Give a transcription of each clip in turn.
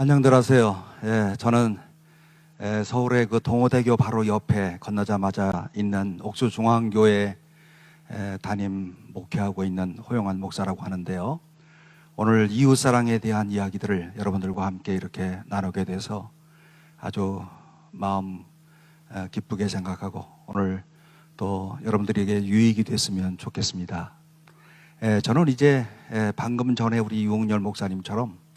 안녕들 하세요. 저는 서울의 그 동호대교 바로 옆에 건너자마자 있는 옥수중앙교회 담임 목회하고 있는 호용환 목사라고 하는데요. 오늘 이웃사랑에 대한 이야기들을 여러분들과 함께 이렇게 나누게 돼서 아주 마음 기쁘게 생각하고 오늘 또 여러분들에게 유익이 됐으면 좋겠습니다. 저는 이제 방금 전에 우리 유홍열 목사님처럼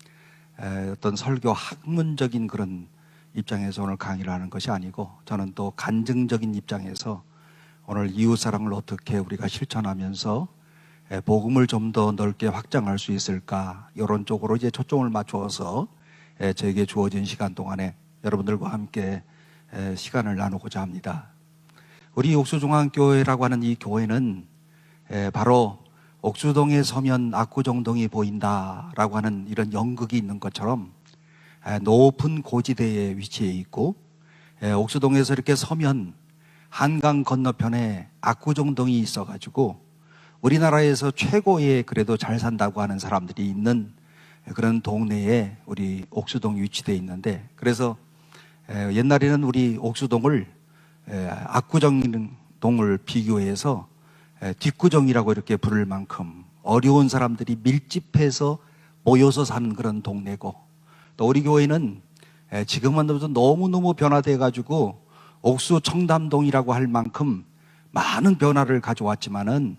어떤 설교 학문적인 그런 입장에서 오늘 강의를 하는 것이 아니고, 저는 또 간증적인 입장에서 오늘 이웃사랑을 어떻게 우리가 실천하면서 복음을 좀 더 넓게 확장할 수 있을까, 이런 쪽으로 이제 초점을 맞추어서 저에게 주어진 시간 동안에 여러분들과 함께 시간을 나누고자 합니다. 우리 옥수중앙교회라고 하는 이 교회는 바로 옥수동에 서면 압구정동이 보인다라고 하는 이런 연극이 있는 것처럼 높은 고지대에 위치해 있고, 옥수동에서 이렇게 서면 한강 건너편에 압구정동이 있어가지고 우리나라에서 최고의 그래도 잘 산다고 하는 사람들이 있는 그런 동네에 우리 옥수동이 위치되어 있는데, 그래서 옛날에는 우리 옥수동을 압구정동을 비교해서 뒷구정이라고 이렇게 부를 만큼 어려운 사람들이 밀집해서 모여서 사는 그런 동네고, 또 우리 교회는 지금은 너무너무 변화돼 가지고 옥수청담동이라고 할 만큼 많은 변화를 가져왔지만은,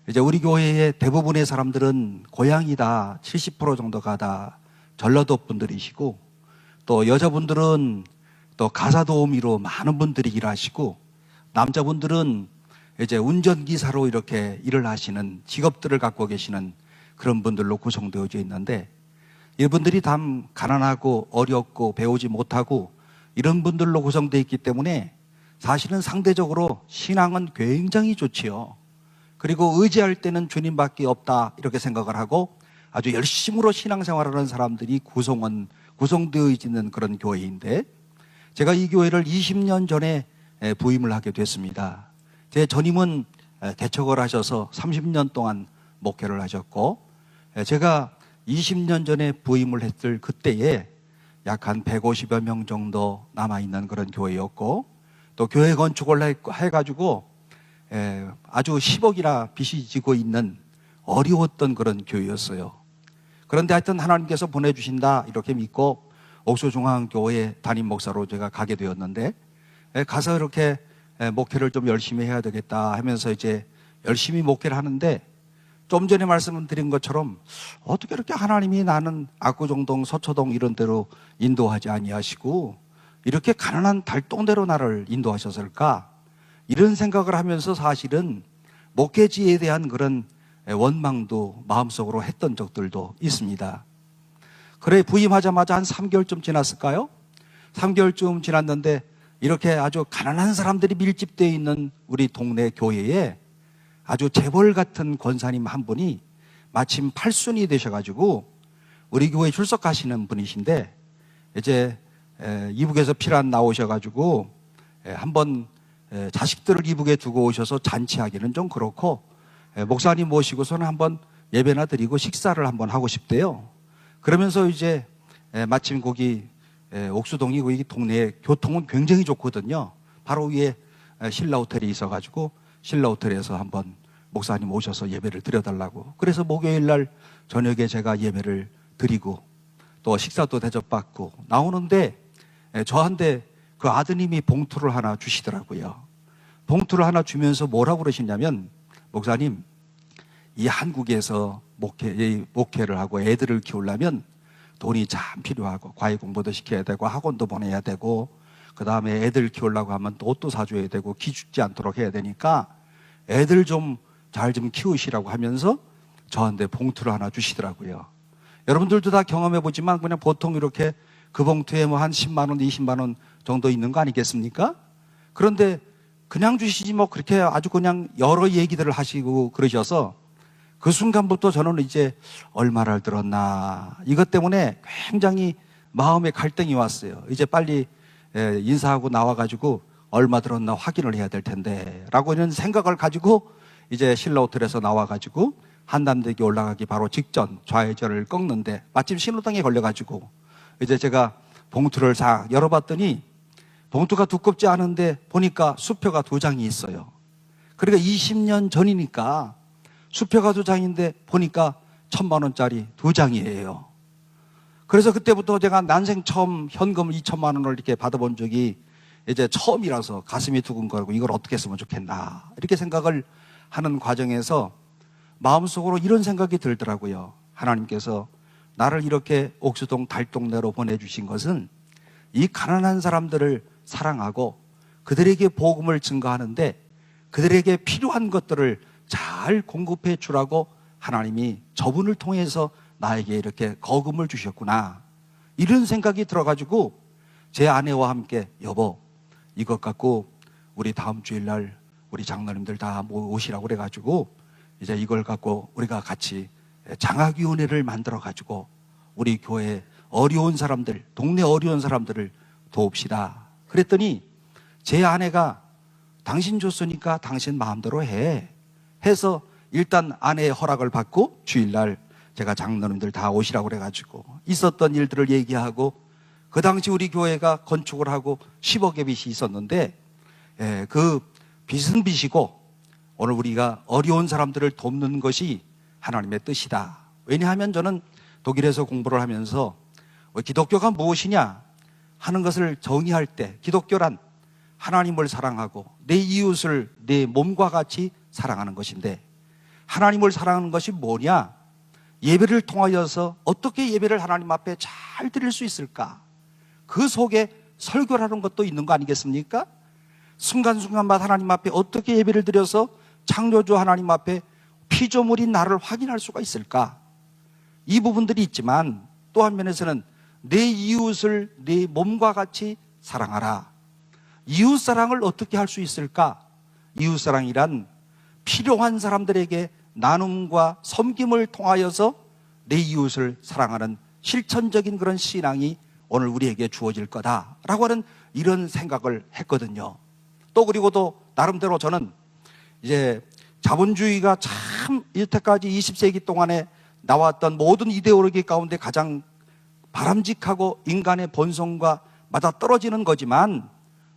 이제 우리 교회의 대부분의 사람들은 고향이 다 70% 정도가 다 전라도 분들이시고, 또 여자분들은 또 가사도우미로 많은 분들이 일하시고, 남자분들은 이제 운전기사로 이렇게 일을 하시는 직업들을 갖고 계시는 그런 분들로 구성되어져 있는데, 이분들이 다 가난하고 어렵고 배우지 못하고 이런 분들로 구성되어 있기 때문에 사실은 상대적으로 신앙은 굉장히 좋지요. 그리고 의지할 때는 주님밖에 없다 이렇게 생각을 하고 아주 열심으로 신앙생활하는 사람들이 구성되어 있는 그런 교회인데, 제가 이 교회를 20년 전에 부임을 하게 됐습니다. 제 전임은 개척을 하셔서 30년 동안 목회를 하셨고, 제가 20년 전에 부임을 했을 그때에 약 한 150여 명 정도 남아있는 그런 교회였고, 또 교회 건축을 해가지고 아주 10억이나 빚이 지고 있는 어려웠던 그런 교회였어요. 그런데 하여튼 하나님께서 보내주신다 이렇게 믿고 옥수중앙교회 담임 목사로 제가 가게 되었는데, 가서 이렇게 목회를 좀 열심히 해야 되겠다 하면서 이제 열심히 목회를 하는데, 좀 전에 말씀드린 것처럼 어떻게 이렇게 하나님이 나는 압구정동, 서초동 이런 데로 인도하지 아니하시고 이렇게 가난한 달동네로 나를 인도하셨을까, 이런 생각을 하면서 사실은 목회지에 대한 그런 원망도 마음속으로 했던 적들도 있습니다. 그래 부임하자마자 한 3개월쯤 지났을까요? 3개월쯤 지났는데 이렇게 아주 가난한 사람들이 밀집되어 있는 우리 동네 교회에 아주 재벌 같은 권사님 한 분이 마침 팔순이 되셔가지고 우리 교회에 출석하시는 분이신데, 이제 이북에서 피란 나오셔가지고 한번 자식들을 이북에 두고 오셔서 잔치하기는 좀 그렇고 목사님 모시고서는 한번 예배나 드리고 식사를 한번 하고 싶대요. 그러면서 이제 마침 거기 옥수동이 거기 동네에 교통은 굉장히 좋거든요. 바로 위에 신라호텔이 있어가지고 신라호텔에서 한번 목사님 오셔서 예배를 드려달라고, 그래서 목요일 날 저녁에 제가 예배를 드리고 또 식사도 대접받고 나오는데 저한테 그 아드님이 봉투를 하나 주시더라고요. 봉투를 하나 주면서 뭐라고 그러시냐면, 목사님, 이 한국에서 목회를 하고 애들을 키우려면 돈이 참 필요하고 과외 공부도 시켜야 되고 학원도 보내야 되고 그 다음에 애들 키우려고 하면 또 옷도 사줘야 되고 기죽지 않도록 해야 되니까 애들 좀 잘 좀 키우시라고 하면서 저한테 봉투를 하나 주시더라고요. 여러분들도 다 경험해 보지만 그냥 보통 이렇게 그 봉투에 뭐 한 10만 원, 20만 원 정도 있는 거 아니겠습니까? 그런데 그냥 주시지 뭐 그렇게 아주 그냥 여러 얘기들을 하시고 그러셔서 그 순간부터 저는 이제 얼마를 들었나 이것 때문에 굉장히 마음에 갈등이 왔어요. 이제 빨리 인사하고 나와가지고 얼마 들었나 확인을 해야 될 텐데 라고 이런 생각을 가지고 이제 신라호텔에서 나와가지고 한남대교 올라가기 바로 직전 좌회전을 꺾는데 마침 신호등에 걸려가지고 이제 제가 봉투를 싹 열어봤더니 봉투가 두껍지 않은데 보니까 수표가 2장이 있어요. 그러니까 20년 전이니까 수표가 2장인데 보니까 1,000만 원짜리 2장이에요. 그래서 그때부터 제가 난생 처음 현금 2,000만 원을 이렇게 받아본 적이 이제 처음이라서 가슴이 두근거리고 이걸 어떻게 했으면 좋겠나 이렇게 생각을 하는 과정에서 마음속으로 이런 생각이 들더라고요. 하나님께서 나를 이렇게 옥수동 달동네로 보내주신 것은 이 가난한 사람들을 사랑하고 그들에게 복음을 증거하는데 그들에게 필요한 것들을 잘 공급해 주라고 하나님이 저분을 통해서 나에게 이렇게 거금을 주셨구나 이런 생각이 들어가지고 제 아내와 함께 여보 이것 갖고 우리 다음 주일날 우리 장로님들 다 오시라고 그래가지고 이제 이걸 갖고 우리가 같이 장학위원회를 만들어가지고 우리 교회 어려운 사람들 동네 어려운 사람들을 도웁시다 그랬더니 제 아내가 당신 줬으니까 당신 마음대로 해 해서 일단 아내의 허락을 받고 주일날 제가 장로님들 다 오시라고 그래가지고 있었던 일들을 얘기하고 그 당시 우리 교회가 건축을 하고 10억의 빚이 있었는데 그 빚은 빚이고 오늘 우리가 어려운 사람들을 돕는 것이 하나님의 뜻이다. 왜냐하면 저는 독일에서 공부를 하면서 기독교가 무엇이냐 하는 것을 정의할 때 기독교란 하나님을 사랑하고 내 이웃을 내 몸과 같이 사랑하는 것인데 하나님을 사랑하는 것이 뭐냐? 예배를 통하여서 어떻게 예배를 하나님 앞에 잘 드릴 수 있을까? 그 속에 설교라는 것도 있는 거 아니겠습니까? 순간순간마다 하나님 앞에 어떻게 예배를 드려서 창조주 하나님 앞에 피조물인 나를 확인할 수가 있을까? 이 부분들이 있지만 또 한 면에서는 내 이웃을 내 몸과 같이 사랑하라. 이웃사랑을 어떻게 할 수 있을까? 이웃사랑이란 필요한 사람들에게 나눔과 섬김을 통하여서 내 이웃을 사랑하는 실천적인 그런 신앙이 오늘 우리에게 주어질 거다라고 하는 이런 생각을 했거든요. 또 그리고 또 나름대로 저는 이제 자본주의가 참 이때까지 20세기 동안에 나왔던 모든 이데올로기 가운데 가장 바람직하고 인간의 본성과 맞아떨어지는 거지만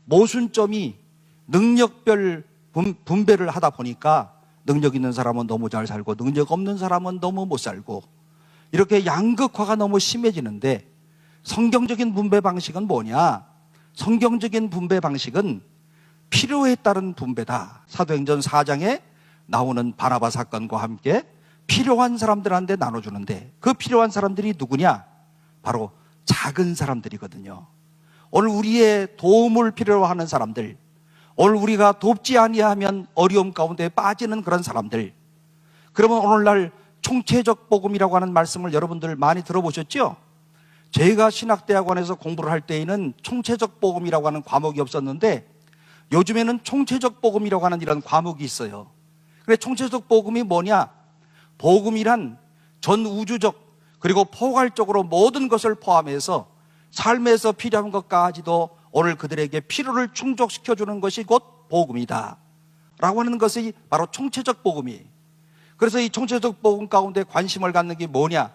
모순점이 능력별 분배를 하다 보니까 능력 있는 사람은 너무 잘 살고 능력 없는 사람은 너무 못 살고 이렇게 양극화가 너무 심해지는데 성경적인 분배 방식은 뭐냐? 성경적인 분배 방식은 필요에 따른 분배다. 사도행전 4장에 나오는 바나바 사건과 함께 필요한 사람들한테 나눠주는데 그 필요한 사람들이 누구냐? 바로 작은 사람들이거든요. 오늘 우리의 도움을 필요로 하는 사람들, 오늘 우리가 돕지 아니하면 어려움 가운데 빠지는 그런 사람들. 그러면 오늘날 총체적 복음이라고 하는 말씀을 여러분들 많이 들어보셨죠? 제가 신학대학원에서 공부를 할 때에는 총체적 복음이라고 하는 과목이 없었는데 요즘에는 총체적 복음이라고 하는 이런 과목이 있어요. 그래, 총체적 복음이 뭐냐? 복음이란 전 우주적 그리고 포괄적으로 모든 것을 포함해서 삶에서 필요한 것까지도 오늘 그들에게 필요를 충족시켜주는 것이 곧 복음이다 라고 하는 것이 바로 총체적 복음이. 그래서 이 총체적 복음 가운데 관심을 갖는 게 뭐냐?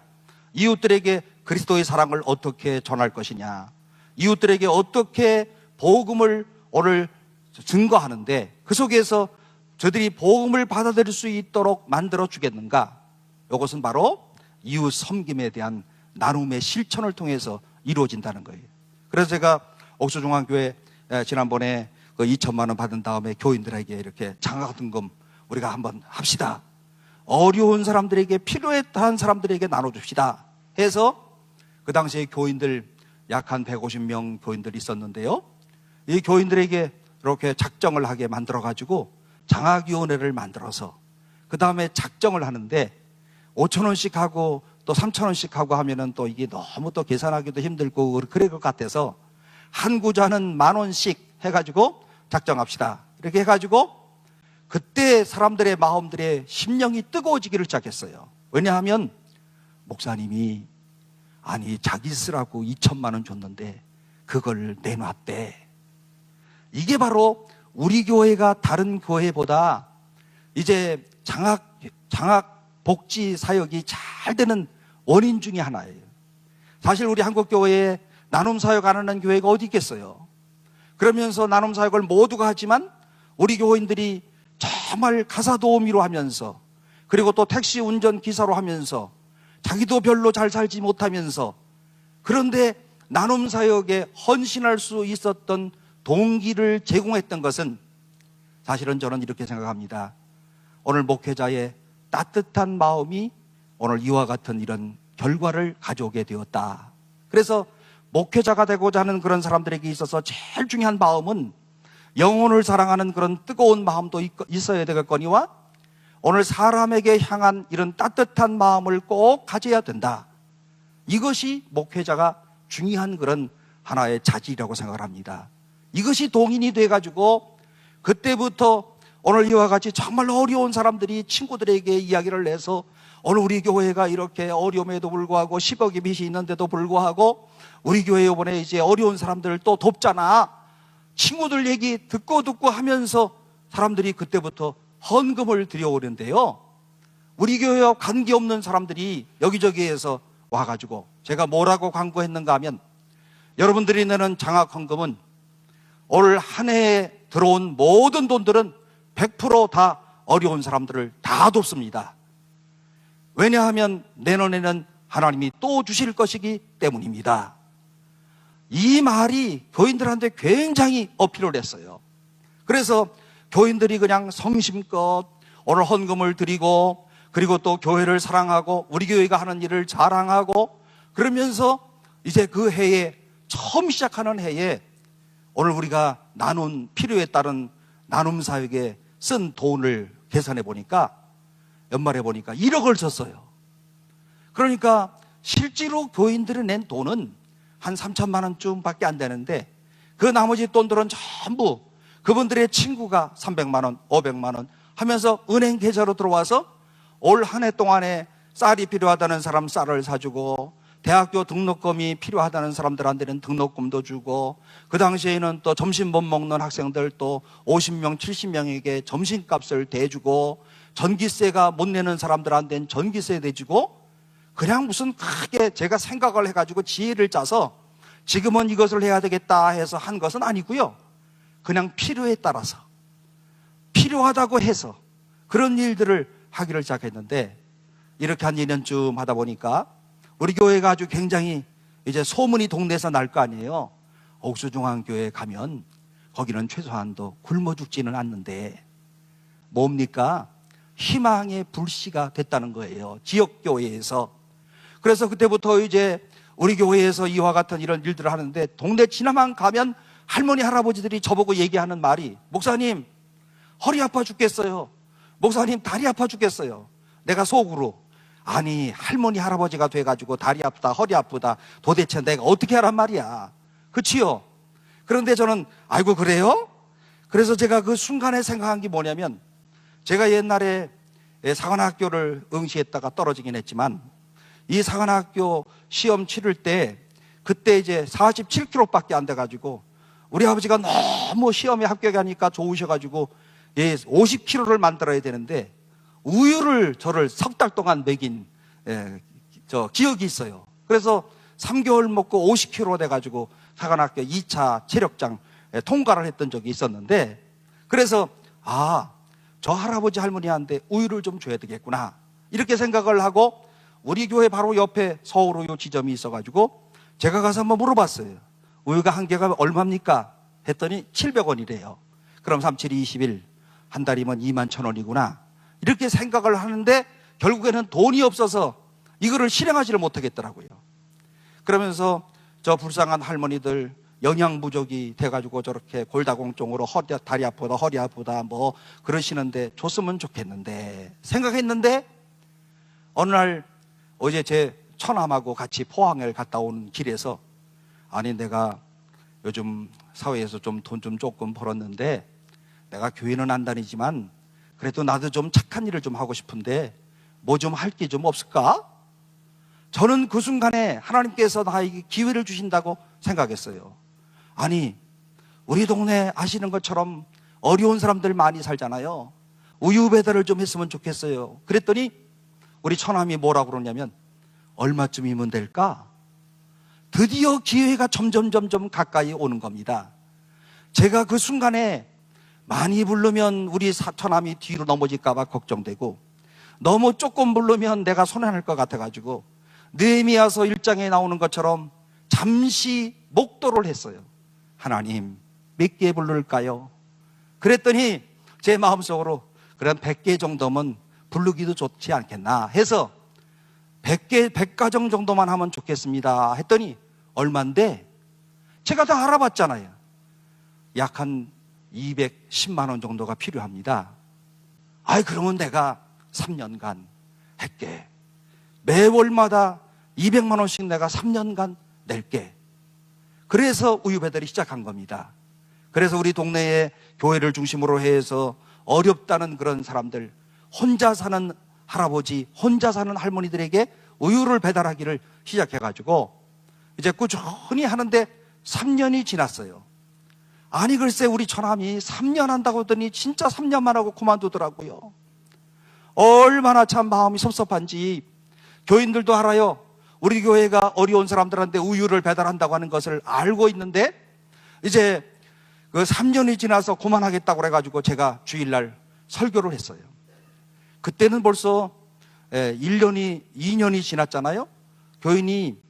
이웃들에게 그리스도의 사랑을 어떻게 전할 것이냐, 이웃들에게 어떻게 복음을 오늘 증거하는데 그 속에서 저들이 복음을 받아들일 수 있도록 만들어 주겠는가? 이것은 바로 이웃 섬김에 대한 나눔의 실천을 통해서 이루어진다는 거예요. 그래서 제가 옥수중앙교회 지난번에 그 2,000만 원 받은 다음에 교인들에게 이렇게 장학등금 우리가 한번 합시다. 어려운 사람들에게 필요한 사람들에게 나눠줍시다 해서 그 당시에 교인들 약 한 150명 교인들이 있었는데요. 이 교인들에게 이렇게 작정을 하게 만들어가지고 장학위원회를 만들어서 그 다음에 작정을 하는데 5,000원씩 하고 또 3,000원씩 하고 하면은 또 이게 너무 또 계산하기도 힘들고 그럴 것 같아서 한 구자는 10,000원씩 해가지고 작정합시다. 이렇게 해가지고 그때 사람들의 마음들의 심령이 뜨거워지기를 시작했어요. 왜냐하면 목사님이 아니 자기 쓰라고 2,000만 원 줬는데 그걸 내놨대. 이게 바로 우리 교회가 다른 교회보다 이제 장학 복지 사역이 잘 되는 원인 중에 하나예요. 사실 우리 한국교회에 나눔 사역 안 하는 교회가 어디 있겠어요? 그러면서 나눔 사역을 모두가 하지만 우리 교인들이 정말 가사 도우미로 하면서, 그리고 또 택시 운전 기사로 하면서 자기도 별로 잘 살지 못하면서, 그런데 나눔 사역에 헌신할 수 있었던 동기를 제공했던 것은, 사실은 저는 이렇게 생각합니다. 오늘 목회자의 따뜻한 마음이 오늘 이와 같은 이런 결과를 가져오게 되었다. 그래서 목회자가 되고자 하는 그런 사람들에게 있어서 제일 중요한 마음은 영혼을 사랑하는 그런 뜨거운 마음도 있어야 되겠거니와, 오늘 사람에게 향한 이런 따뜻한 마음을 꼭 가져야 된다. 이것이 목회자가 중요한 그런 하나의 자질이라고 생각을 합니다. 이것이 동인이 돼가지고 그때부터 오늘 이와 같이 정말 어려운 사람들이 친구들에게 이야기를 내서, 오늘 우리 교회가 이렇게 어려움에도 불구하고 10억의 빚이 있는데도 불구하고 우리 교회 이번에 이제 어려운 사람들을 또 돕잖아. 친구들 얘기 듣고 하면서 사람들이 그때부터 헌금을 드려오는데요, 우리 교회와 관계없는 사람들이 여기저기에서 와가지고 제가 뭐라고 광고했는가 하면, 여러분들이 내는 장학 헌금은 올 한 해에 들어온 모든 돈들은 100% 어려운 사람들을 다 돕습니다. 왜냐하면 내년에는 하나님이 또 주실 것이기 때문입니다. 이 말이 교인들한테 굉장히 어필을 했어요. 그래서 교인들이 그냥 성심껏 오늘 헌금을 드리고, 그리고 또 교회를 사랑하고 우리 교회가 하는 일을 자랑하고, 그러면서 이제 그 해에, 처음 시작하는 해에 오늘 우리가 나눈 필요에 따른 나눔 사역에 쓴 돈을 계산해 보니까, 연말에 보니까 1억을 썼어요. 그러니까 실제로 교인들이 낸 돈은 한 3천만 원쯤밖에 안 되는데, 그 나머지 돈들은 전부 그분들의 친구가 300만 원, 500만 원 하면서 은행 계좌로 들어와서 올 한 해 동안에 쌀이 필요하다는 사람 쌀을 사주고, 대학교 등록금이 필요하다는 사람들한테는 등록금도 주고, 그 당시에는 또 점심 못 먹는 학생들 또 50명, 70명에게 점심값을 대주고, 전기세가 못 내는 사람들한테는 전기세 대주고, 그냥 무슨 크게 제가 생각을 해가지고 지혜를 짜서 지금은 이것을 해야 되겠다 해서 한 것은 아니고요. 그냥 필요에 따라서 필요하다고 해서 그런 일들을 하기를 시작했는데, 이렇게 한 2년쯤 하다 보니까 우리 교회가 아주 굉장히 이제 소문이 동네에서 날 거 아니에요. 옥수중앙교회 가면 거기는 최소한도 굶어 죽지는 않는데, 뭡니까? 희망의 불씨가 됐다는 거예요, 지역교회에서. 그래서 그때부터 이제 우리 교회에서 이와 같은 이런 일들을 하는데, 동네 지나만 가면 할머니 할아버지들이 저보고 얘기하는 말이, 목사님 허리 아파 죽겠어요, 목사님 다리 아파 죽겠어요. 내가 속으로, 아니 할머니 할아버지가 돼가지고 다리 아프다 허리 아프다 도대체 내가 어떻게 하란 말이야, 그치요? 그런데 저는 아이고 그래요? 그래서 제가 그 순간에 생각한 게 뭐냐면, 제가 옛날에 사관학교를 응시했다가 떨어지긴 했지만, 이 사관학교 시험 치를 때 그때 이제 47kg밖에 안 돼가지고 우리 아버지가 너무 시험에 합격하니까 좋으셔가지고 50kg를 만들어야 되는데, 우유를 저를 석 달 동안 먹인 기억이 있어요. 그래서 3개월 먹고 50kg 돼가지고 사관학교 2차 체력장 통과를 했던 적이 있었는데, 그래서 저 할아버지 할머니한테 우유를 좀 줘야 되겠구나 이렇게 생각을 하고, 우리 교회 바로 옆에 서울우유 지점이 있어가지고 제가 가서 한번 물어봤어요. 우유가 한 개가 얼마입니까? 했더니 700원이래요. 그럼 37이 21, 한 달이면 21,000원이구나 이렇게 생각을 하는데, 결국에는 돈이 없어서 이거를 실행하지를 못하겠더라고요. 그러면서 저 불쌍한 할머니들 영양 부족이 돼가지고 저렇게 골다공증으로 다리 아프다 허리 아프다 뭐 그러시는데 줬으면 좋겠는데 생각했는데, 어느 날 어제 제 처남하고 같이 포항을 갔다 온 길에서, 아니 내가 요즘 사회에서 좀 돈 좀 조금 벌었는데, 내가 교회는 안 다니지만 그래도 나도 좀 착한 일을 좀 하고 싶은데 뭐 좀 할 게 좀 없을까? 저는 그 순간에 하나님께서 나에게 기회를 주신다고 생각했어요. 아니 우리 동네 아시는 것처럼 어려운 사람들 많이 살잖아요. 우유 배달을 좀 했으면 좋겠어요. 그랬더니 우리 처남이 뭐라고 그러냐면, 얼마쯤이면 될까? 드디어 기회가 점점 가까이 오는 겁니다. 제가 그 순간에 많이 부르면 우리 처남이 뒤로 넘어질까 봐 걱정되고, 너무 조금 부르면 내가 손해날 것 같아가지고 느헤미야서 1장에 나오는 것처럼 잠시 목도를 했어요. 하나님, 몇 개 부를까요? 그랬더니 제 마음속으로 그런 100개 정도면 부르기도 좋지 않겠나 해서 100가정 정도만 하면 좋겠습니다 했더니 얼만데, 제가 다 알아봤잖아요. 약 한 210만 원 정도가 필요합니다. 아이, 그러면 내가 3년간 할게. 매월마다 200만 원씩 내가 3년간 낼게. 그래서 우유 배달이 시작한 겁니다. 그래서 우리 동네에 교회를 중심으로 해서 어렵다는 그런 사람들, 혼자 사는 할아버지, 혼자 사는 할머니들에게 우유를 배달하기를 시작해가지고 이제 꾸준히 하는데 3년이 지났어요. 아니 글쎄, 우리 처남이 3년 한다고 하더니 진짜 3년만 하고 그만두더라고요. 얼마나 참 마음이 섭섭한지. 교인들도 알아요. 우리 교회가 어려운 사람들한테 우유를 배달한다고 하는 것을 알고 있는데, 이제 그 3년이 지나서 그만하겠다고 그래가지고 제가 주일날 설교를 했어요. 그때는 벌써 1년이 2년이 지났잖아요. 교인이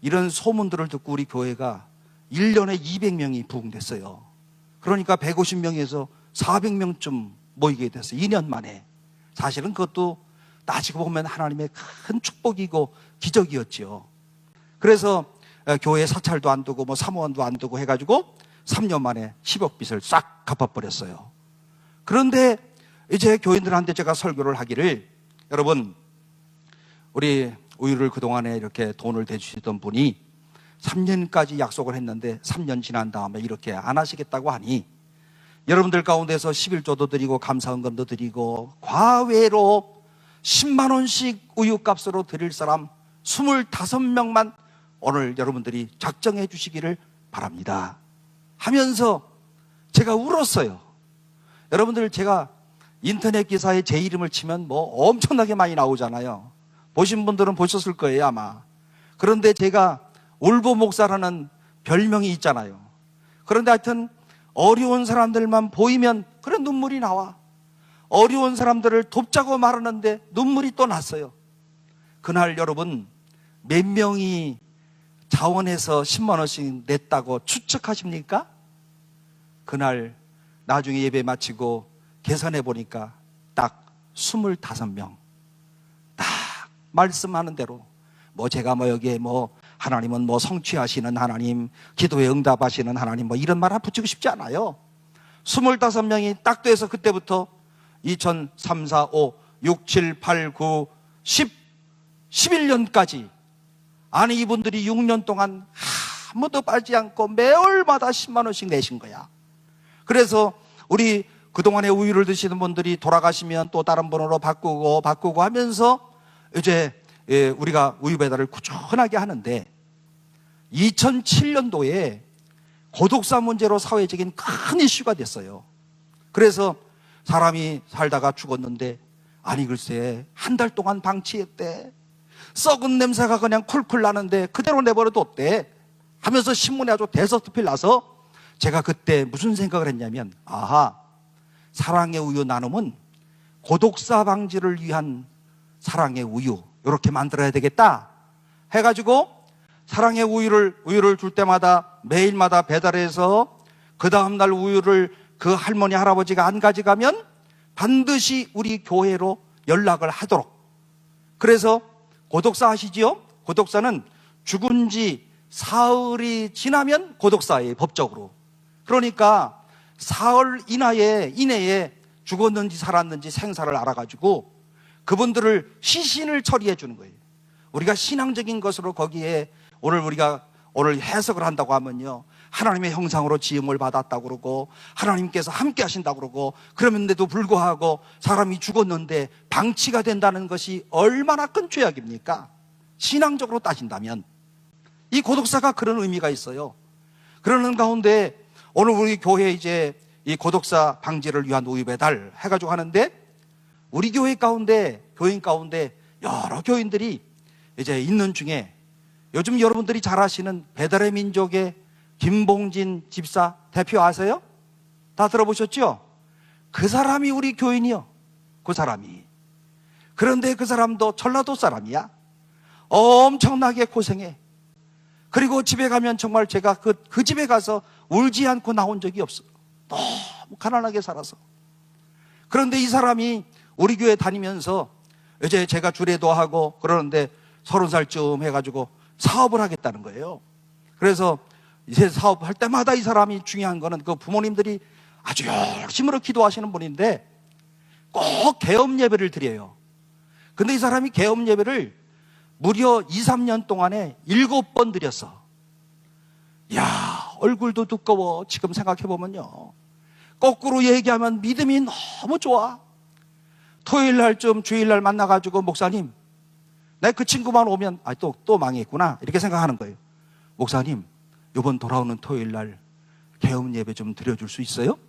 이런 소문들을 듣고 우리 교회가 1년에 200명이 부흥됐어요. 그러니까 150명에서 400명쯤 모이게 됐어요. 2년 만에. 사실은 그것도 따지고 보면 하나님의 큰 축복이고 기적이었죠. 그래서 교회 사찰도 안 두고 뭐 사무원도 안 두고 해가지고 3년 만에 10억 빚을 싹 갚아버렸어요. 그런데 이제 교인들한테 제가 설교를 하기를, 여러분, 우리 우유를 그동안에 이렇게 돈을 대주시던 분이 3년까지 약속을 했는데 3년 지난 다음에 이렇게 안 하시겠다고 하니, 여러분들 가운데서 11조도 드리고 감사헌금도 드리고 과외로 10만 원씩 우유값으로 드릴 사람 25명만 오늘 여러분들이 작정해 주시기를 바랍니다 하면서 제가 울었어요. 여러분들, 제가 인터넷 기사에 제 이름을 치면 뭐 엄청나게 많이 나오잖아요. 보신 분들은 보셨을 거예요, 아마. 그런데 제가 울보 목사라는 별명이 있잖아요. 그런데 하여튼 어려운 사람들만 보이면 그래 눈물이 나와. 어려운 사람들을 돕자고 말하는데 눈물이 또 났어요. 그날 여러분, 몇 명이 자원해서 10만 원씩 냈다고 추측하십니까? 그날 나중에 예배 마치고 계산해 보니까 딱 25명. 딱 말씀하는 대로, 뭐 제가 뭐 여기에 뭐 하나님은 뭐 성취하시는 하나님, 기도에 응답하시는 하나님, 뭐 이런 말 붙이고 싶지 않아요. 25명이 딱 돼서 그때부터 2003, 4, 5, 6, 7, 8, 9, 10, 11년까지, 아니 이분들이 6년 동안 한 번도 빠지지 않고 매월마다 10만 원씩 내신 거야. 그래서 우리 그동안에 우유를 드시는 분들이 돌아가시면 또 다른 번호로 바꾸고 하면서 이제 우리가 우유 배달을 꾸준하게 하는데, 2007년도에 고독사 문제로 사회적인 큰 이슈가 됐어요. 그래서 사람이 살다가 죽었는데, 아니 글쎄 한 달 동안 방치했대. 썩은 냄새가 그냥 쿨쿨 나는데 그대로 내버려뒀대 하면서 신문에 아주 대서특필 나서, 제가 그때 무슨 생각을 했냐면, 아하, 사랑의 우유 나눔은 고독사 방지를 위한 사랑의 우유, 이렇게 만들어야 되겠다 해가지고 사랑의 우유를 줄 때마다 매일마다 배달해서 그 다음날 우유를 그 할머니 할아버지가 안 가져가면 반드시 우리 교회로 연락을 하도록. 그래서 고독사 아시지요? 고독사는 죽은 지 사흘이 지나면 고독사예요, 법적으로. 그러니까 사흘 이내에 죽었는지 살았는지 생사를 알아가지고 그분들을 시신을 처리해 주는 거예요. 우리가 신앙적인 것으로 거기에 우리가 해석을 한다고 하면요, 하나님의 형상으로 지음을 받았다고 그러고 하나님께서 함께 하신다고 그러고, 그러면데도 불구하고 사람이 죽었는데 방치가 된다는 것이 얼마나 큰 죄악입니까? 신앙적으로 따진다면 이 고독사가 그런 의미가 있어요. 그러는 가운데 오늘 우리 교회 이제 이 고독사 방지를 위한 우유 배달 해가지고 하는데, 우리 교회 가운데, 교인 가운데 여러 교인들이 이제 있는 중에 요즘 여러분들이 잘 아시는 배달의 민족의 김봉진 집사 대표 아세요? 다 들어보셨죠? 그 사람이 우리 교인이요. 그 사람이. 그런데 그 사람도 전라도 사람이야. 엄청나게 고생해. 그리고 집에 가면 정말 제가 그 집에 가서 울지 않고 나온 적이 없어요. 너무 가난하게 살아서. 그런데 이 사람이 우리 교회 다니면서 이제 제가 주례도 하고 그러는데 30살쯤 해가지고 사업을 하겠다는 거예요. 그래서 이제 사업할 때마다 이 사람이 중요한 거는 그 부모님들이 아주 열심으로 기도하시는 분인데 꼭 개업 예배를 드려요. 근데 이 사람이 개업 예배를 무려 2, 3년 동안에 7번 드렸어. 야, 얼굴도 두꺼워. 지금 생각해보면요. 거꾸로 얘기하면 믿음이 너무 좋아. 토요일 날쯤 주일 날 만나가지고 목사님, 내 그 친구만 오면 또 망했구나 이렇게 생각하는 거예요. 목사님, 이번 돌아오는 토요일 날 개업 예배 좀 드려줄 수 있어요?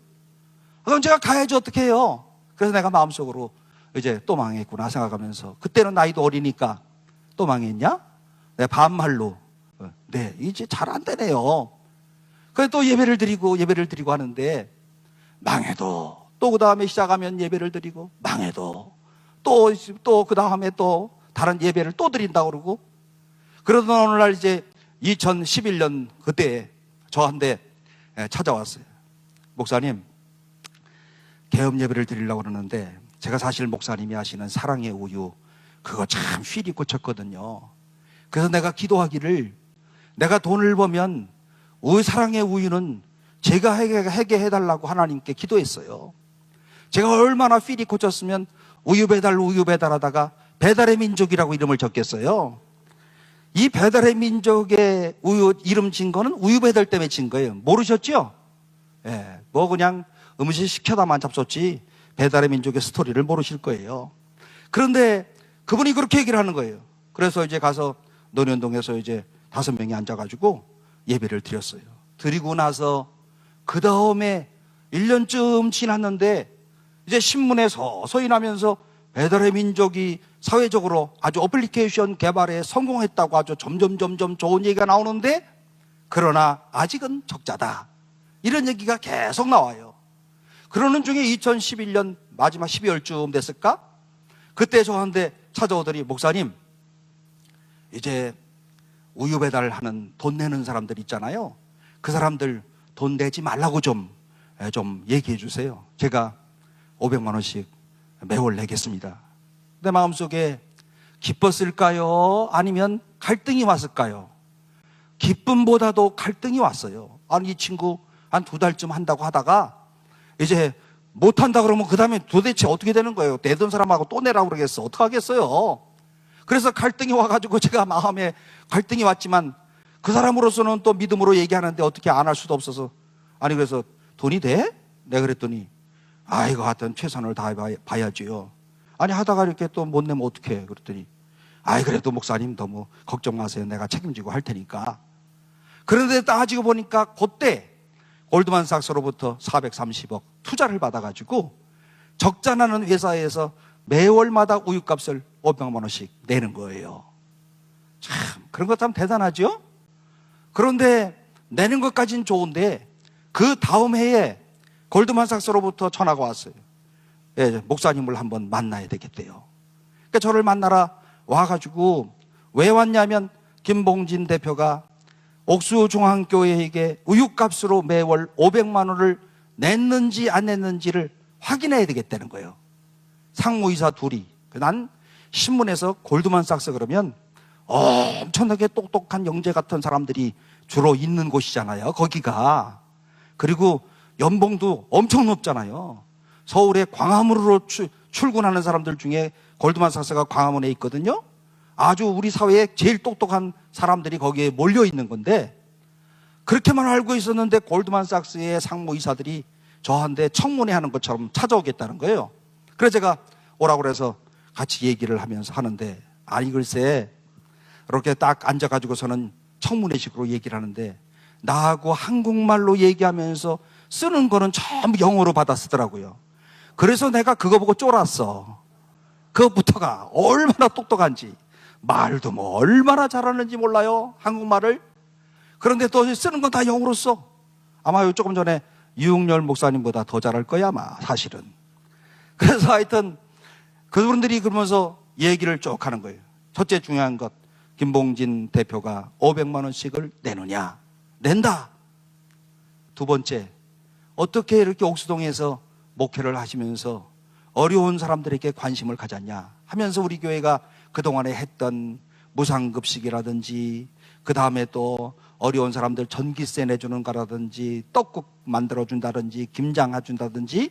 그럼 제가 가야지 어떻게 해요? 그래서 내가 마음속으로 이제 또 망했구나 생각하면서, 그때는 나이도 어리니까 또 망했냐? 내가 반말로 네, 이제 잘 안 되네요. 그래서 또 예배를 드리고 하는데 망해도 또 그 다음에 시작하면 예배를 드리고 망해도 또 그 다음에 또 다른 예배를 또 드린다고 그러고, 그러던 어느 날 이제 2011년 그때 저한테 찾아왔어요. 목사님, 개업 예배를 드리려고 그러는데 제가 사실 목사님이 하시는 사랑의 우유 그거 참 휘리 꽂혔거든요. 그래서 내가 기도하기를, 내가 돈을 벌면 사랑의 우유는 제가 하게 해달라고 하나님께 기도했어요. 제가 얼마나 휘리 꽂혔으면 우유 배달하다가 배달의 민족이라고 이름을 적겠어요. 이 배달의 민족의 우유 이름 진 거는 우유 배달 때문에 진 거예요. 모르셨죠? 예, 뭐 그냥 음식 시켜다만 잡섰지 배달의 민족의 스토리를 모르실 거예요. 그런데 그분이 그렇게 얘기를 하는 거예요. 그래서 이제 가서 논현동에서 이제 5명이 앉아가지고 예배를 드렸어요. 드리고 나서 그 다음에 1년쯤 지났는데 이제 신문에 서서히 나면서 배달의 민족이 사회적으로 아주 어플리케이션 개발에 성공했다고 아주 점점 좋은 얘기가 나오는데, 그러나 아직은 적자다 이런 얘기가 계속 나와요. 그러는 중에 2011년 마지막 12월쯤 됐을까? 그때 저한테 찾아오더니, 목사님, 이제 우유 배달하는 돈 내는 사람들 있잖아요. 그 사람들 돈 내지 말라고 좀 얘기해 주세요. 제가 500만 원씩 매월 내겠습니다. 내 마음속에 기뻤을까요? 아니면 갈등이 왔을까요? 기쁨보다도 갈등이 왔어요. 아니, 이 친구 한 2달쯤 한다고 하다가 이제 못한다 그러면 그 다음에 도대체 어떻게 되는 거예요? 내던 사람하고 또 내라고 그러겠어. 어떡하겠어요? 그래서 갈등이 와가지고 제가 마음에 갈등이 왔지만 그 사람으로서는 또 믿음으로 얘기하는데 어떻게 안 할 수도 없어서, 아니 그래서 돈이 돼? 내가 그랬더니 이거 하여튼 최선을 다해봐야지요. 아니 하다가 이렇게 또 못 내면 어떡해? 그랬더니 그래도 목사님 너무 걱정 마세요. 내가 책임지고 할 테니까. 그런데 따지고 보니까 그때 골드만삭스로부터 430억 투자를 받아가지고 적자나는 회사에서 매월마다 우유값을 500만 원씩 내는 거예요. 참 그런 것 참 대단하죠? 그런데 내는 것까지는 좋은데 그 다음 해에 골드만삭스로부터 전화가 왔어요. 예, 목사님을 한번 만나야 되겠대요. 그러니까 저를 만나러 와가지고 왜 왔냐면 김봉진 대표가 옥수중앙교회에게 우유값으로 매월 500만 원을 냈는지 안 냈는지를 확인해야 되겠다는 거예요. 상무이사 둘이. 난 신문에서 골드만삭스 그러면 엄청나게 똑똑한 영재 같은 사람들이 주로 있는 곳이잖아요, 거기가. 그리고 연봉도 엄청 높잖아요. 서울에 광화문으로 출근하는 사람들 중에 골드만삭스가 광화문에 있거든요. 아주 우리 사회에 제일 똑똑한 사람들이 거기에 몰려 있는 건데, 그렇게만 알고 있었는데 골드만삭스의 상무이사들이 저한테 청문회 하는 것처럼 찾아오겠다는 거예요. 그래서 제가 오라고 그래서 같이 얘기를 하면서 하는데, 아니 글쎄 이렇게 딱 앉아가지고서는 청문회식으로 얘기를 하는데 나하고 한국말로 얘기하면서 쓰는 거는 전부 영어로 받아 쓰더라고요. 그래서 내가 그거 보고 쫄았어. 그것부터가 얼마나 똑똑한지. 말도 뭐 얼마나 잘하는지 몰라요, 한국말을. 그런데 또 쓰는 건 다 영어로 써. 아마 조금 전에 유흥열 목사님보다 더 잘할 거야 아마, 사실은. 그래서 하여튼 그분들이 그러면서 얘기를 쭉 하는 거예요. 첫째 중요한 것, 김봉진 대표가 500만 원씩을 내느냐? 낸다. 두 번째, 어떻게 이렇게 옥수동에서 목회를 하시면서 어려운 사람들에게 관심을 가졌냐 하면서 우리 교회가 그동안에 했던 무상급식이라든지, 그 다음에 또 어려운 사람들 전기세 내주는 거라든지, 떡국 만들어준다든지, 김장 해준다든지,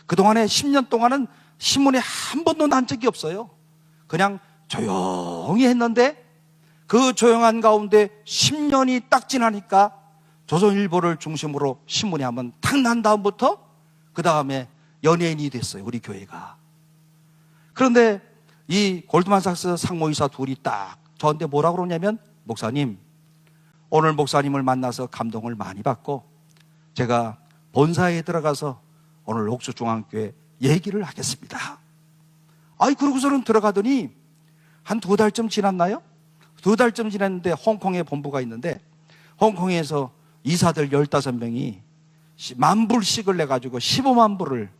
그동안에 10년 동안은 신문에 한 번도 난 적이 없어요. 그냥 조용히 했는데 그 조용한 가운데 10년이 딱 지나니까 조선일보를 중심으로 신문에 한번 탁 난 다음부터 그 다음에 연예인이 됐어요, 우리 교회가. 그런데 이 골드만삭스 상무이사 둘이 딱 저한테 뭐라고 그러냐면, 목사님, 오늘 목사님을 만나서 감동을 많이 받고 제가 본사에 들어가서 오늘 옥수중앙교회 얘기를 하겠습니다. 아이, 그러고서는 들어가더니 한 2달쯤 지났나요? 2달쯤 지났는데 홍콩에 본부가 있는데 홍콩에서 이사들 15명이 10,000불씩을 내가지고 15만 불을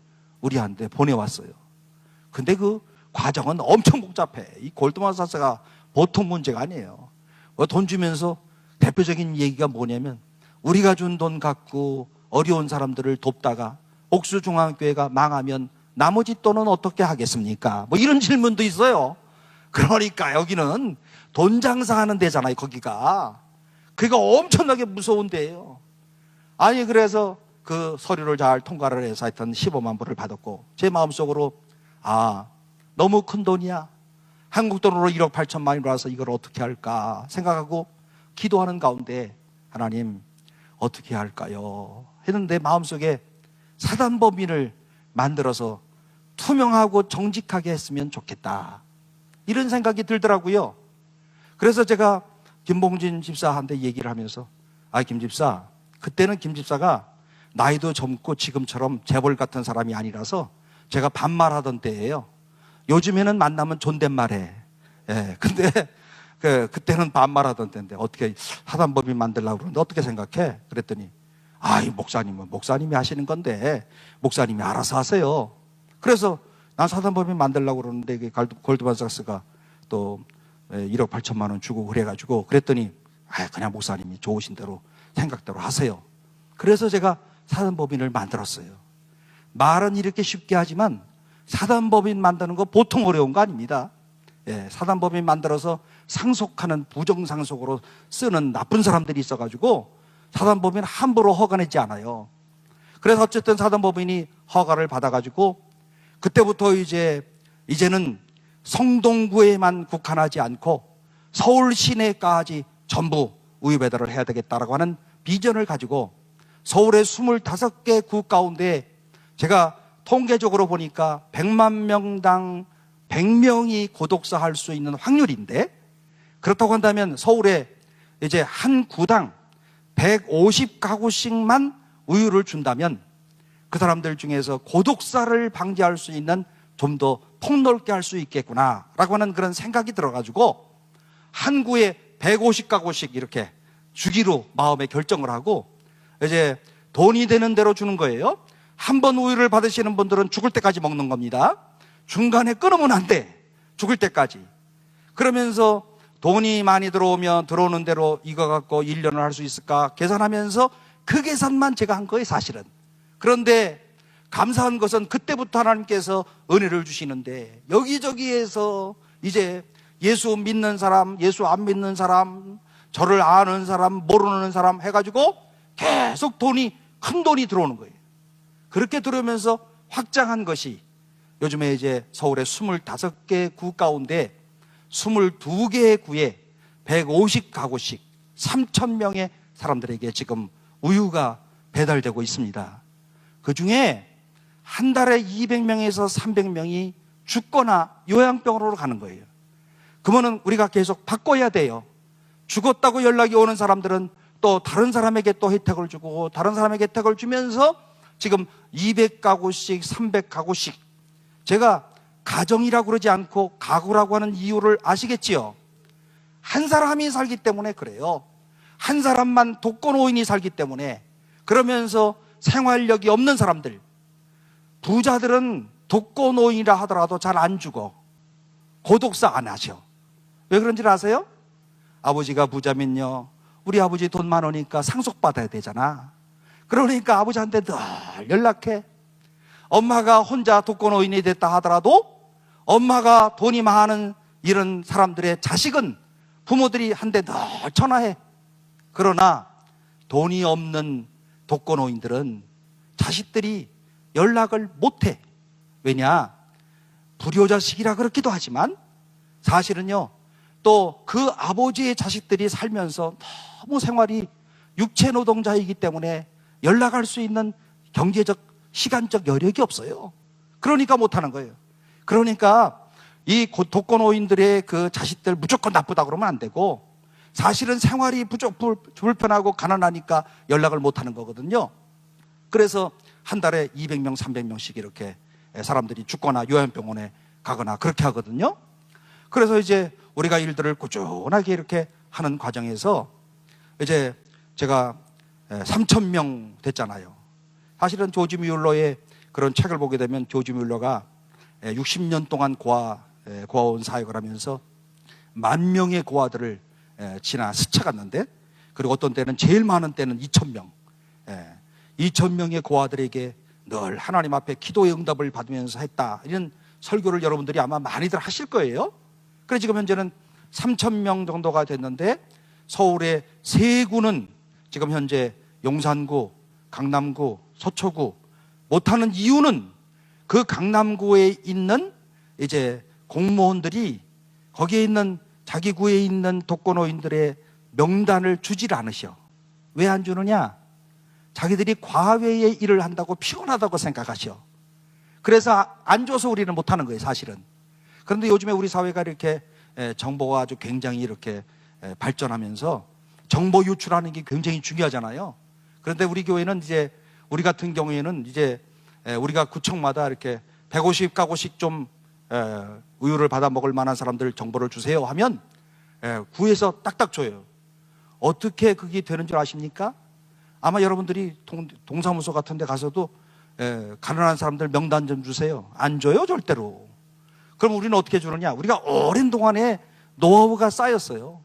우리한테 보내왔어요. 근데 그 과정은 엄청 복잡해. 이 골드만삭스가 보통 문제가 아니에요. 돈 주면서 대표적인 얘기가 뭐냐면, 우리가 준 돈 갖고 어려운 사람들을 돕다가 옥수중앙교회가 망하면 나머지 돈은 어떻게 하겠습니까? 뭐 이런 질문도 있어요. 그러니까 여기는 돈 장사하는 데잖아요, 거기가. 그게 엄청나게 무서운 데예요. 아니, 그래서 그 서류를 잘 통과를 해서 하여튼 15만 불을 받았고, 제 마음속으로, 아, 너무 큰 돈이야. 한국 돈으로 1억 8천만이 와서 이걸 어떻게 할까 생각하고 기도하는 가운데, 하나님 어떻게 할까요? 했는데 마음속에 사단법인을 만들어서 투명하고 정직하게 했으면 좋겠다, 이런 생각이 들더라고요. 그래서 제가 김봉진 집사한테 얘기를 하면서, 김 집사, 그때는 김 집사가 나이도 젊고 지금처럼 재벌 같은 사람이 아니라서 제가 반말하던 때예요. 요즘에는 만나면 존댓말해. 예, 근데 그때는 반말하던 때인데 어떻게 사단법인 만들려고 그러는데 어떻게 생각해? 그랬더니, 이 목사님은 목사님이 하시는 건데 목사님이 알아서 하세요. 그래서 난 사단법인 만들려고 그러는데 골드만삭스가 또 1억 8천만 원 주고 그래가지고, 그랬더니 그냥 목사님이 좋으신 대로 생각대로 하세요. 그래서 제가 사단법인을 만들었어요. 말은 이렇게 쉽게 하지만 사단법인 만드는 거 보통 어려운 거 아닙니다. 사단법인 만들어서 상속하는, 부정상속으로 쓰는 나쁜 사람들이 있어가지고 사단법인 함부로 허가내지 않아요. 그래서 어쨌든 사단법인이 허가를 받아가지고 그때부터 이제는 성동구에만 국한하지 않고 서울 시내까지 전부 우유 배달을 해야 되겠다라고 하는 비전을 가지고 서울의 25개 구 가운데 제가 통계적으로 보니까 100만 명당 100명이 고독사 할 수 있는 확률인데, 그렇다고 한다면 서울에 이제 한 구당 150가구씩만 우유를 준다면 그 사람들 중에서 고독사를 방지할 수 있는, 좀 더 폭넓게 할 수 있겠구나라고 하는 그런 생각이 들어가지고 한 구에 150가구씩 이렇게 주기로 마음에 결정을 하고 이제 돈이 되는 대로 주는 거예요. 한 번 우유를 받으시는 분들은 죽을 때까지 먹는 겁니다. 중간에 끊으면 안 돼. 죽을 때까지. 그러면서 돈이 많이 들어오면 들어오는 대로 이거 갖고 1년을 할 수 있을까 계산하면서 그 계산만 제가 한 거예요, 사실은. 그런데 감사한 것은 그때부터 하나님께서 은혜를 주시는데 여기저기에서 이제 예수 믿는 사람, 예수 안 믿는 사람, 저를 아는 사람, 모르는 사람 해가지고 계속 큰 돈이 들어오는 거예요. 그렇게 들어오면서 확장한 것이 요즘에 이제 서울의 25개 구 가운데 22개의 구에 150가구씩 3,000명의 사람들에게 지금 우유가 배달되고 있습니다. 그 중에 한 달에 200명에서 300명이 죽거나 요양병원으로 가는 거예요. 그러면 우리가 계속 바꿔야 돼요. 죽었다고 연락이 오는 사람들은 또 다른 사람에게 또 혜택을 주고 다른 사람에게 혜택을 주면서 지금 200가구씩 300가구씩, 제가 가정이라고 그러지 않고 가구라고 하는 이유를 아시겠지요? 한 사람이 살기 때문에 그래요. 한 사람만 독거노인이 살기 때문에. 그러면서 생활력이 없는 사람들, 부자들은 독거노인이라 하더라도 잘 안 죽어. 고독사 안 하셔. 왜 그런지 아세요? 아버지가 부자면요, 우리 아버지 돈 많으니까 상속받아야 되잖아. 그러니까 아버지한테 늘 연락해. 엄마가 혼자 독거노인이 됐다 하더라도 엄마가 돈이 많은 이런 사람들의 자식은 부모들이 한테 늘 전화해. 그러나 돈이 없는 독거노인들은 자식들이 연락을 못해. 왜냐? 불효자식이라 그렇기도 하지만 사실은요, 또 그 아버지의 자식들이 살면서 너무 생활이 육체노동자이기 때문에 연락할 수 있는 경제적, 시간적 여력이 없어요. 그러니까 못하는 거예요. 그러니까 이 독거노인들의 그 자식들 무조건 나쁘다 그러면 안 되고, 사실은 생활이 불편하고 가난하니까 연락을 못하는 거거든요. 그래서 한 달에 200명, 300명씩 이렇게 사람들이 죽거나 요양병원에 가거나 그렇게 하거든요. 그래서 이제 우리가 일들을 꾸준하게 이렇게 하는 과정에서 이제 제가 3,000명 됐잖아요. 사실은 조지 뮬러의 그런 책을 보게 되면 조지 뮬러가 60년 동안 고아원 사역을 하면서 10,000명의 고아들을 지나 스쳐갔는데, 그리고 어떤 때는 제일 많은 때는 2,000명, 2,000명의 고아들에게 늘 하나님 앞에 기도의 응답을 받으면서 했다, 이런 설교를 여러분들이 아마 많이들 하실 거예요. 그래서 지금 현재는 3,000명 정도가 됐는데, 서울의 세 구는 지금 현재 용산구, 강남구, 서초구 못하는 이유는 그 강남구에 있는 이제 공무원들이 거기에 있는 자기 구에 있는 독거노인들의 명단을 주질 않으셔. 왜 안 주느냐? 자기들이 과외의 일을 한다고 피곤하다고 생각하셔. 그래서 안 줘서 우리는 못하는 거예요, 사실은. 그런데 요즘에 우리 사회가 이렇게 정보가 아주 굉장히 이렇게 발전하면서 정보 유출하는 게 굉장히 중요하잖아요. 그런데 우리 교회는 이제, 우리 같은 경우에는 이제 우리가 구청마다 이렇게 150가구씩 좀 우유를 받아 먹을 만한 사람들 정보를 주세요 하면 구에서 딱딱 줘요. 어떻게 그게 되는 줄 아십니까? 아마 여러분들이 동사무소 같은 데 가서도 가난한 사람들 명단 좀 주세요. 안 줘요, 절대로. 그럼 우리는 어떻게 주느냐? 우리가 오랜 동안에 노하우가 쌓였어요.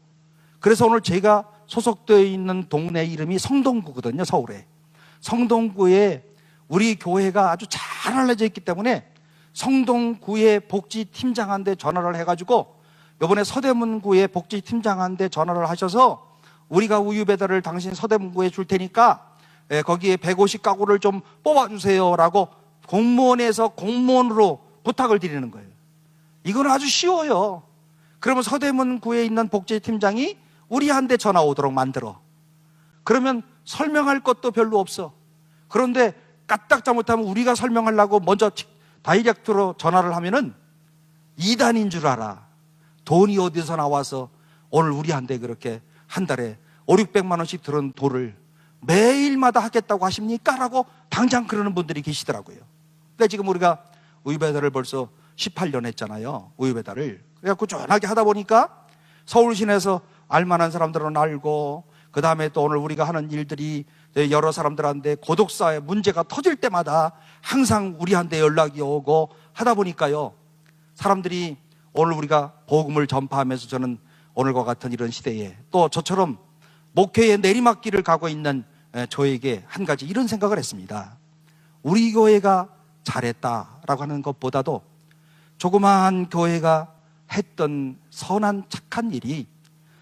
그래서 오늘 제가 소속되어 있는 동네 이름이 성동구거든요, 서울에. 성동구에 우리 교회가 아주 잘 알려져 있기 때문에 성동구의 복지팀장한테 전화를 해가지고, 이번에 서대문구의 복지팀장한테 전화를 하셔서 우리가 우유 배달을 당신 서대문구에 줄 테니까 거기에 150가구를 좀 뽑아주세요 라고 공무원에서 공무원으로 부탁을 드리는 거예요. 이건 아주 쉬워요. 그러면 서대문구에 있는 복지팀장이 우리한테 전화 오도록 만들어. 그러면 설명할 것도 별로 없어. 그런데 까딱 잘못하면 우리가 설명하려고 먼저 다이렉트로 전화를 하면은 이단인 줄 알아. 돈이 어디서 나와서 오늘 우리한테 그렇게 한 달에 500~600만 원씩 들은 돈을 매일마다 하겠다고 하십니까? 라고 당장 그러는 분들이 계시더라고요. 근데 지금 우리가 우유 배달을 벌써 18년 했잖아요. 우유 배달을. 그래갖고 꾸준하게 하다 보니까 서울 시내에서 알만한 사람들은 알고, 그 다음에 또 오늘 우리가 하는 일들이 여러 사람들한테 고독사의 문제가 터질 때마다 항상 우리한테 연락이 오고 하다 보니까요, 사람들이 오늘 우리가 복음을 전파하면서, 저는 오늘과 같은 이런 시대에 또 저처럼 목회의 내리막길을 가고 있는 저에게 한 가지 이런 생각을 했습니다. 우리 교회가 잘했다라고 하는 것보다도 조그마한 교회가 했던 선한 착한 일이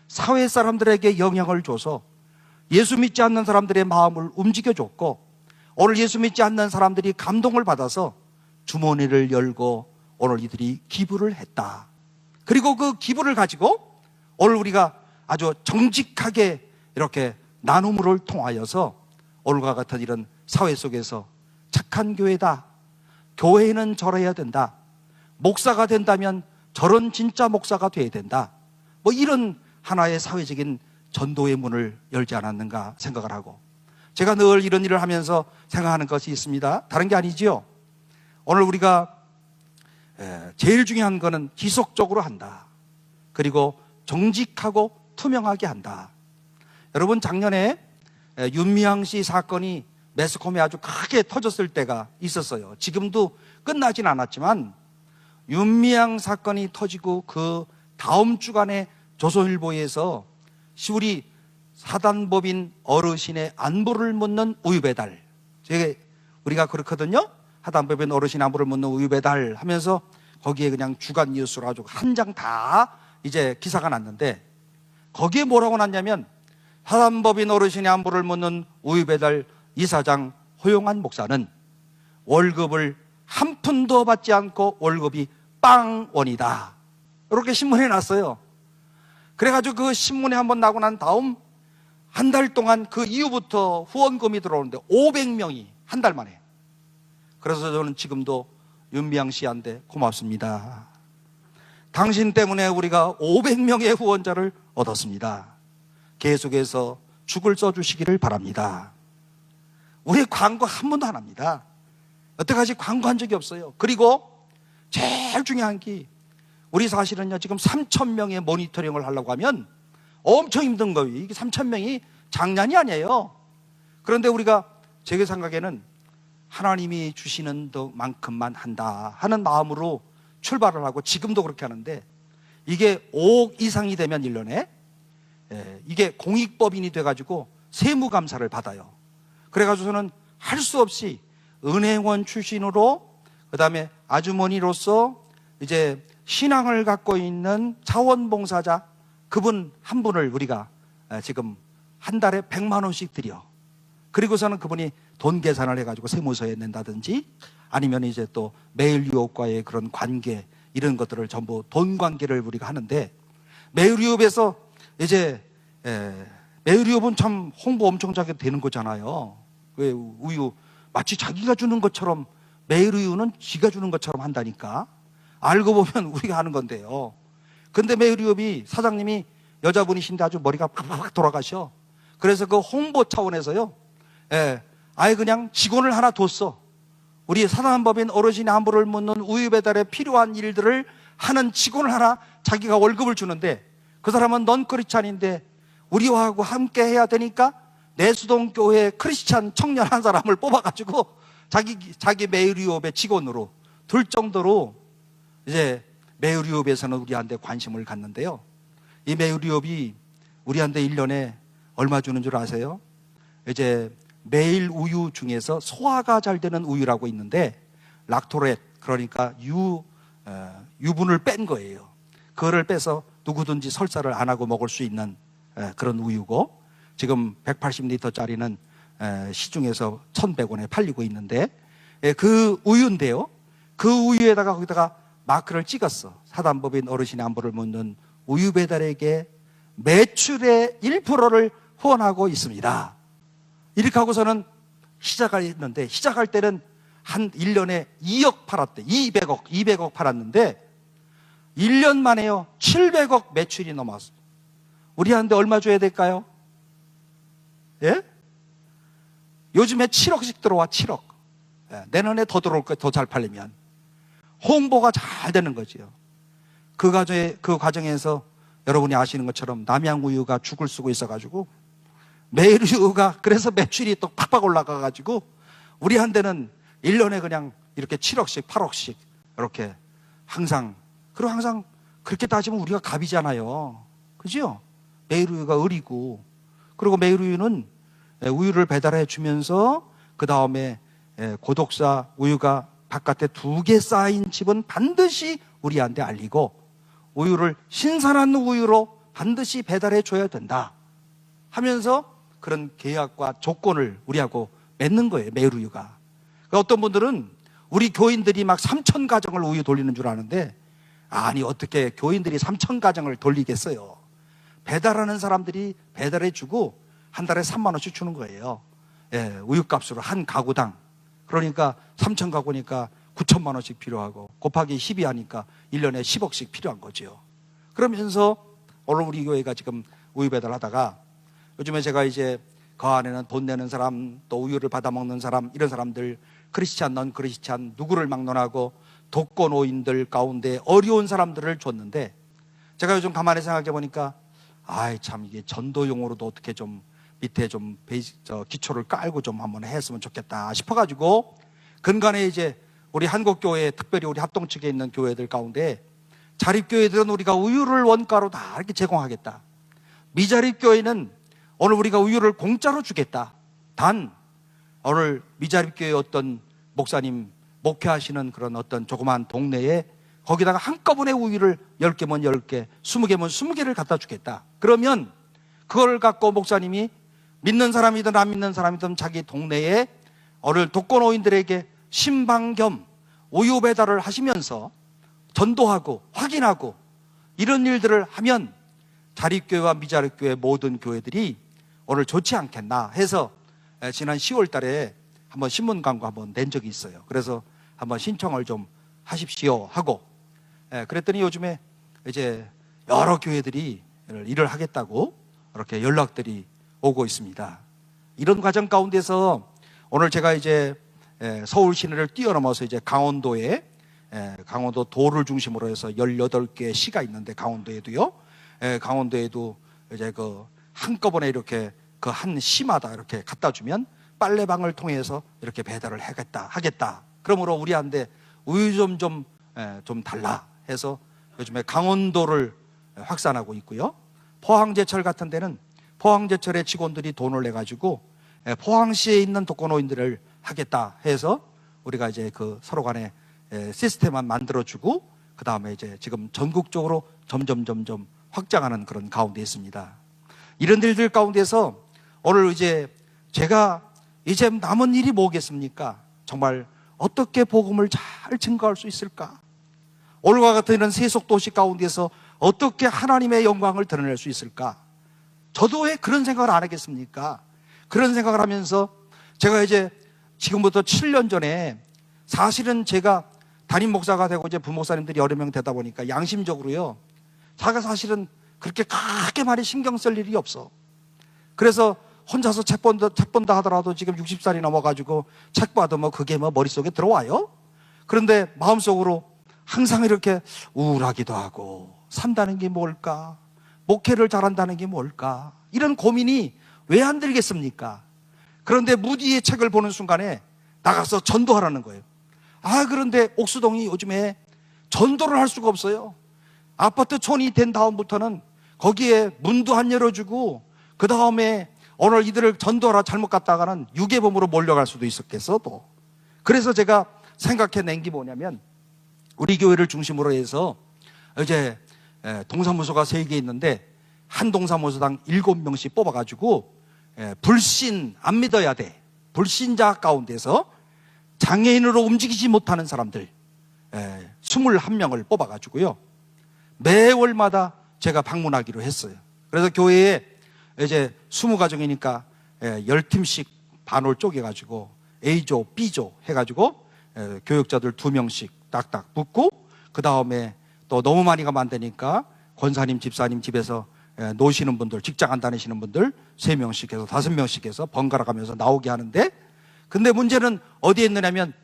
사회 사람들에게 영향을 줘서 예수 믿지 않는 사람들의 마음을 움직여줬고, 오늘 예수 믿지 않는 사람들이 감동을 받아서 주머니를 열고 오늘 이들이 기부를 했다. 그리고 그 기부를 가지고 오늘 우리가 아주 정직하게 이렇게 나눔을 통하여서 오늘과 같은 이런 사회 속에서 착한 교회다, 교회는 저래야 된다, 목사가 된다면 저런 진짜 목사가 돼야 된다, 뭐 이런 하나의 사회적인 전도의 문을 열지 않았는가 생각을 하고, 제가 늘 이런 일을 하면서 생각하는 것이 있습니다. 다른 게 아니지요. 오늘 우리가 제일 중요한 거는 지속적으로 한다. 그리고 정직하고 투명하게 한다. 여러분, 작년에 윤미향 씨 사건이 매스컴에 아주 크게 터졌을 때가 있었어요. 지금도 끝나진 않았지만 윤미향 사건이 터지고 그 다음 주간에 조선일보에서 우리 사단법인 어르신의 안부를 묻는 우유배달, 우리가 그렇거든요. 사단법인 어르신 안부를 묻는 우유배달 하면서 거기에 그냥 주간 뉴스로 아주 한 장 다 이제 기사가 났는데, 거기에 뭐라고 났냐면 사단법인 어르신의 안부를 묻는 우유배달 이사장 허용한 목사는 월급을 한 푼도 받지 않고 월급이 빵원이다, 이렇게 신문에 났어요. 그래가지고 그 신문에 한번 나고 난 다음 한 달 동안 그 이후부터 후원금이 들어오는데 500명이 한 달 만에. 그래서 저는 지금도 윤미향 씨한테 고맙습니다. 당신 때문에 우리가 500명의 후원자를 얻었습니다. 계속해서 죽을 써주시기를 바랍니다. 우리 광고 한 번도 안 합니다. 여태까지 광고한 적이 없어요. 그리고 제일 중요한 게, 우리 사실은요 지금 3,000명의 모니터링을 하려고 하면 엄청 힘든 거예요. 이게 3,000명이 장난이 아니에요. 그런데 우리가 제 생각에는 하나님이 주시는 만큼만 한다 하는 마음으로 출발을 하고, 지금도 그렇게 하는데, 이게 5억 이상이 되면 1년에 이게 공익법인이 돼가지고 세무감사를 받아요. 그래가지고서는 할 수 없이 은행원 출신으로, 그 다음에 아주머니로서 이제 신앙을 갖고 있는 자원봉사자, 그분 한 분을 우리가 지금 한 달에 100만 원씩 드려. 그리고서는 그분이 돈 계산을 해가지고 세무서에 낸다든지, 아니면 이제 또 매일 유업과의 그런 관계, 이런 것들을 전부 돈 관계를 우리가 하는데, 매일 유업에서 이제 매일 유업은 참 홍보 엄청 잘게 되는 거잖아요. 왜 우유 마치 자기가 주는 것처럼, 매일 우유는 지가 주는 것처럼 한다니까. 알고 보면 우리가 하는 건데요. 근데 매일 유업이 사장님이 여자분이신데 아주 머리가 팍팍 돌아가셔. 그래서 그 홍보 차원에서요, 아예 그냥 직원을 하나 뒀어. 우리 사단법인 어르신의 안부를 묻는 우유 배달에 필요한 일들을 하는 직원을 하나 자기가 월급을 주는데, 그 사람은 넌 크리스찬인데 우리와 함께 해야 되니까 내수동 교회 크리스찬 청년 한 사람을 뽑아가지고 자기 메이리옵의 직원으로 둘 정도로 이제 메이리옵에서는 우리한테 관심을 갖는데요. 이 메이리옵이 우리한테 1년에 얼마 주는 줄 아세요? 이제 매일 우유 중에서 소화가 잘 되는 우유라고 있는데, 락토렛, 그러니까 유분을 뺀 거예요. 그거를 빼서 누구든지 설사를 안 하고 먹을 수 있는 그런 우유고, 지금 180리터짜리는 시중에서 1,100원에 팔리고 있는데, 그 우유인데요, 그 우유에다가 거기다가 마크를 찍었어. 사단법인 어르신의 안부를 묻는 우유 배달에게 매출의 1%를 후원하고 있습니다. 이렇게 하고서는 시작을 했는데, 시작할 때는 한 1년에 2억 팔았대. 200억 팔았는데 1년 만에요 700억 매출이 넘었어. 우리한테 얼마 줘야 될까요? 예? 요즘에 7억씩 들어와. 7억. 내년에 더 들어올 거예요. 더 잘 팔리면. 홍보가 잘 되는 거지요. 그 과정에서 여러분이 아시는 것처럼 남양우유가 죽을 쓰고 있어가지고, 메이류가 그래서 매출이 또 팍팍 올라가가지고 우리한테는 1년에 그냥 이렇게 7억씩 8억씩 이렇게 항상, 그리고 항상 그렇게 따지면 우리가 갑이잖아요. 그죠? 메이류가 을이고, 그리고 메이류는 우유를 배달해 주면서 그 다음에 고독사 우유가 바깥에 2개 쌓인 집은 반드시 우리한테 알리고, 우유를 신선한 우유로 반드시 배달해 줘야 된다 하면서 그런 계약과 조건을 우리하고 맺는 거예요. 메이루유가. 그러니까 어떤 분들은 우리 교인들이 막 3,000가정을 우유 돌리는 줄 아는데, 아니 어떻게 교인들이 3,000가정을 돌리겠어요. 배달하는 사람들이 배달해 주고 한 달에 3만 원씩 주는 거예요. 우유값으로 한 가구당. 그러니까 3,000가구니까 9천만 원씩 필요하고, 곱하기 12 하니까 1년에 10억씩 필요한 거죠. 그러면서 오늘 우리 교회가 지금 우유 배달하다가, 요즘에 제가 이제 그 안에는 돈 내는 사람, 또 우유를 받아먹는 사람, 이런 사람들, 크리스찬, 넌 크리스찬, 누구를 막론하고 독거노인들 가운데 어려운 사람들을 줬는데, 제가 요즘 가만히 생각해 보니까 아이 참 이게 전도용으로도 어떻게 좀 밑에 좀 기초를 깔고 좀 한번 했으면 좋겠다 싶어가지고 근간에 이제 우리 한국교회, 특별히 우리 합동 측에 있는 교회들 가운데 자립교회들은 우리가 우유를 원가로 다 이렇게 제공하겠다. 미자립교회는 오늘 우리가 우유를 공짜로 주겠다. 단 오늘 미자립교회 어떤 목사님 목회하시는 그런 어떤 조그마한 동네에 거기다가 한꺼번에 우유를 10개면 10개, 20개면 20개를 갖다 주겠다. 그러면 그걸 갖고 목사님이 믿는 사람이든 안 믿는 사람이든 자기 동네에 오늘 독거노인들에게 신방 겸 우유 배달을 하시면서 전도하고 확인하고 이런 일들을 하면 자립교회와 미자립교회 모든 교회들이 오늘 좋지 않겠나 해서 지난 10월 달에 한번 신문 광고 한번 낸 적이 있어요. 그래서 한번 신청을 좀 하십시오 하고 그랬더니 요즘에 이제 여러 교회들이 일을 하겠다고 이렇게 연락들이 오고 있습니다. 이런 과정 가운데서 오늘 제가 이제 서울 시내를 뛰어넘어서 이제 강원도에 강원도 도를 중심으로 해서 18개의 시가 있는데 강원도에도요. 강원도에도 이제 그 한꺼번에 이렇게 그 한 시마다 이렇게 갖다 주면 빨래방을 통해서 이렇게 배달을 하겠다. 그러므로 우리한테 우유 좀 달라 해서 요즘에 강원도를 확산하고 있고요. 포항제철 같은 데는 포항제철의 직원들이 돈을 내가지고 포항시에 있는 독거노인들을 하겠다 해서 우리가 이제 그 서로 간에 시스템만 만들어주고 그 다음에 이제 지금 전국적으로 점점 확장하는 그런 가운데 있습니다. 이런 일들 가운데서 오늘 이제 제가 이제 남은 일이 뭐겠습니까? 정말 어떻게 복음을 잘 증거할 수 있을까? 오늘과 같은 이런 세속도시 가운데서 어떻게 하나님의 영광을 드러낼 수 있을까? 저도 왜 그런 생각을 안 하겠습니까? 그런 생각을 하면서 제가 이제 지금부터 7년 전에 사실은 제가 담임 목사가 되고 이제 부목사님들이 여러 명 되다 보니까 양심적으로요. 자기가 사실은 그렇게 크게 많이 신경 쓸 일이 없어. 그래서 혼자서 책 본다 하더라도 지금 60살이 넘어가지고 책 봐도 뭐 그게 뭐 머릿속에 들어와요? 그런데 마음속으로 항상 이렇게 우울하기도 하고 산다는 게 뭘까? 목회를 잘한다는 게 뭘까? 이런 고민이 왜 안 들겠습니까? 그런데 무디의 책을 보는 순간에 나가서 전도하라는 거예요. 그런데 옥수동이 요즘에 전도를 할 수가 없어요. 아파트 촌이 된 다음부터는 거기에 문도 안 열어주고 그 다음에 오늘 이들을 전도하라 잘못 갔다가는 유괴범으로 몰려갈 수도 있었겠어 또. 그래서 제가 생각해낸 게 뭐냐면 우리 교회를 중심으로 해서 이제 동사무소가 3개 있는데 한 동사무소당 7명씩 뽑아가지고 불신 안 믿어야 돼. 불신자 가운데서 장애인으로 움직이지 못하는 사람들 21명을 뽑아가지고요. 매월마다 제가 방문하기로 했어요. 그래서 교회에 이제 20가정이니까 10팀씩 반을 쪼개가지고 A조, B조 해가지고 교육자들 2명씩 딱딱 붙고 그 다음에 또 너무 많이 가면 안 되니까 권사님, 집사님 집에서 노시는 분들, 직장 안 다니시는 분들 3명씩 해서 5명씩 해서 번갈아 가면서 나오게 하는데 근데 문제는 어디에 있느냐면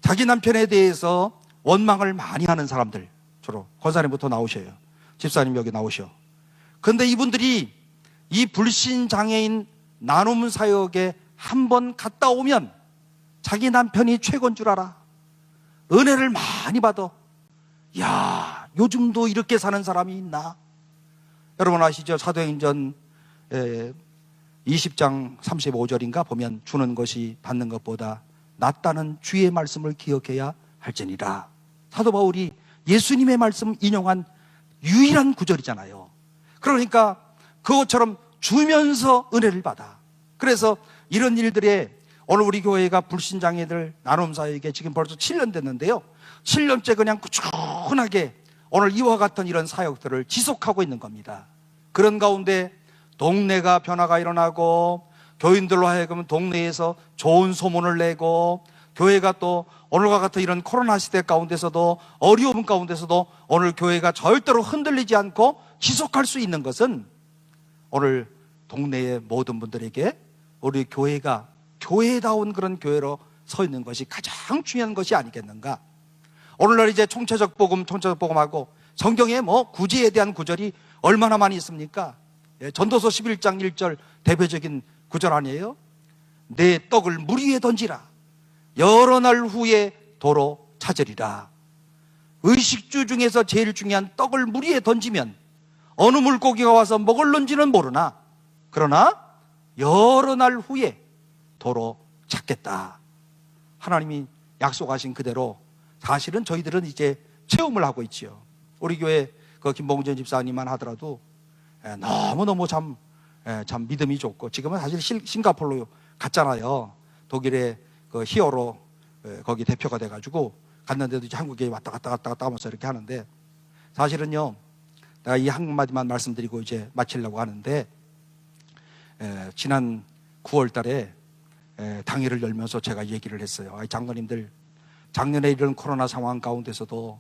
자기 남편에 대해서 원망을 많이 하는 사람들 주로 권사님부터 나오셔요. 집사님 여기 나오셔. 근데 이분들이 이 불신장애인 나눔 사역에 한번 갔다 오면 자기 남편이 최고인 줄 알아. 은혜를 많이 받아. 야, 요즘도 이렇게 사는 사람이 있나? 여러분 아시죠? 사도행전 20장 35절인가 보면 주는 것이 받는 것보다 낫다는 주의 말씀을 기억해야 할지니라. 사도 바울이 예수님의 말씀 인용한 유일한 구절이잖아요. 그러니까 그것처럼 주면서 은혜를 받아. 그래서 이런 일들에 오늘 우리 교회가 불신장애들 나눔사역에 지금 벌써 7년 됐는데요. 7년째 그냥 꾸준하게 오늘 이와 같은 이런 사역들을 지속하고 있는 겁니다. 그런 가운데 동네가 변화가 일어나고 교인들로 하여금 동네에서 좋은 소문을 내고 교회가 또 오늘과 같은 이런 코로나 시대 가운데서도 어려움 가운데서도 오늘 교회가 절대로 흔들리지 않고 지속할 수 있는 것은 오늘 동네의 모든 분들에게 우리 교회가 교회다운 그런 교회로 서 있는 것이 가장 중요한 것이 아니겠는가. 오늘날 이제 총체적 복음하고 성경에 뭐 구제에 대한 구절이 얼마나 많이 있습니까? 예, 전도서 11장 1절 대표적인 구절 아니에요? 내 떡을 물 위에 던지라. 여러 날 후에 도로 찾으리라. 의식주 중에서 제일 중요한 떡을 물 위에 던지면 어느 물고기가 와서 먹을는지는 모르나 그러나 여러 날 후에 도로 찾겠다. 하나님이 약속하신 그대로 사실은 저희들은 이제 체험을 하고 있지요. 우리 교회 그 김봉준 집사님만 하더라도 너무너무 참 믿음이 좋고, 지금은 사실 싱가포르로 갔잖아요. 독일의 그 히어로 거기 대표가 돼가지고 갔는데도 이제 한국에 왔다 갔다 하면서 이렇게 하는데, 사실은요 내가 이 한마디만 말씀드리고 이제 마치려고 하는데, 지난 9월 달에 당회를 열면서 제가 얘기를 했어요. 장로님들, 작년에 이런 코로나 상황 가운데서도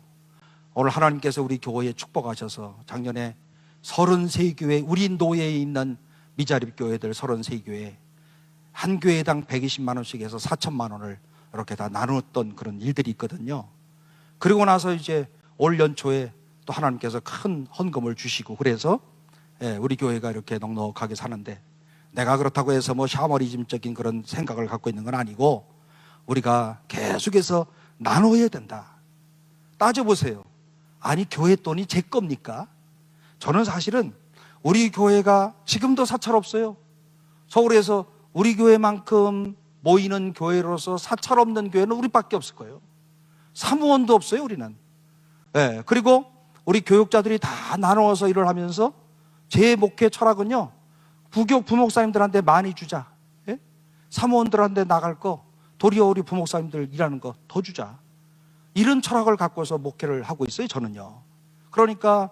오늘 하나님께서 우리 교회에 축복하셔서 작년에 33교회, 우리 노예에 있는 미자립 교회들 33교회 한 교회당 120만 원씩 해서 4천만 원을 이렇게 다 나눴던 그런 일들이 있거든요. 그리고 나서 이제 올 연초에 또 하나님께서 큰 헌금을 주시고, 그래서 우리 교회가 이렇게 넉넉하게 사는데, 내가 그렇다고 해서 뭐 샤머니즘적인 그런 생각을 갖고 있는 건 아니고, 우리가 계속해서 나눠야 된다. 따져보세요. 아니 교회 돈이 제 겁니까? 저는 사실은 우리 교회가 지금도 사찰 없어요. 서울에서 우리 교회만큼 모이는 교회로서 사찰 없는 교회는 우리밖에 없을 거예요. 사무원도 없어요, 우리는. 그리고 우리 교육자들이 다 나누어서 일을 하면서 제 목회 철학은요, 부목사님들한테 많이 주자. 사무원들한테 나갈 거, 도리어 우리 부목사님들 일하는 거 더 주자. 이런 철학을 갖고서 목회를 하고 있어요, 저는요. 그러니까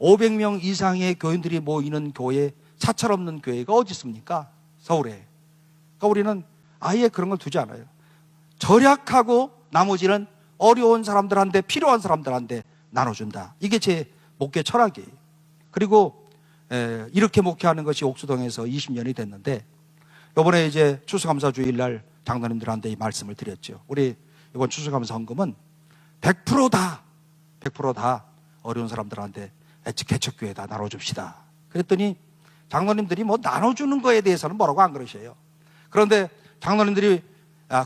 500명 이상의 교인들이 모이는 교회, 사찰 없는 교회가 어디 있습니까? 서울에. 그러니까 우리는 아예 그런 걸 두지 않아요. 절약하고 나머지는 어려운 사람들한테, 필요한 사람들한테 나눠준다. 이게 제 목회 철학이에요. 그리고 이렇게 목회하는 것이 옥수동에서 20년이 됐는데, 이번에 이제 추수감사주일날 장로님들한테 이 말씀을 드렸죠. 우리 이번 추수감사 헌금은 100% 다 어려운 사람들한테 개척교회에다 나눠줍시다. 그랬더니 장로님들이 뭐 나눠주는 거에 대해서는 뭐라고 안 그러셔요. 그런데 장로님들이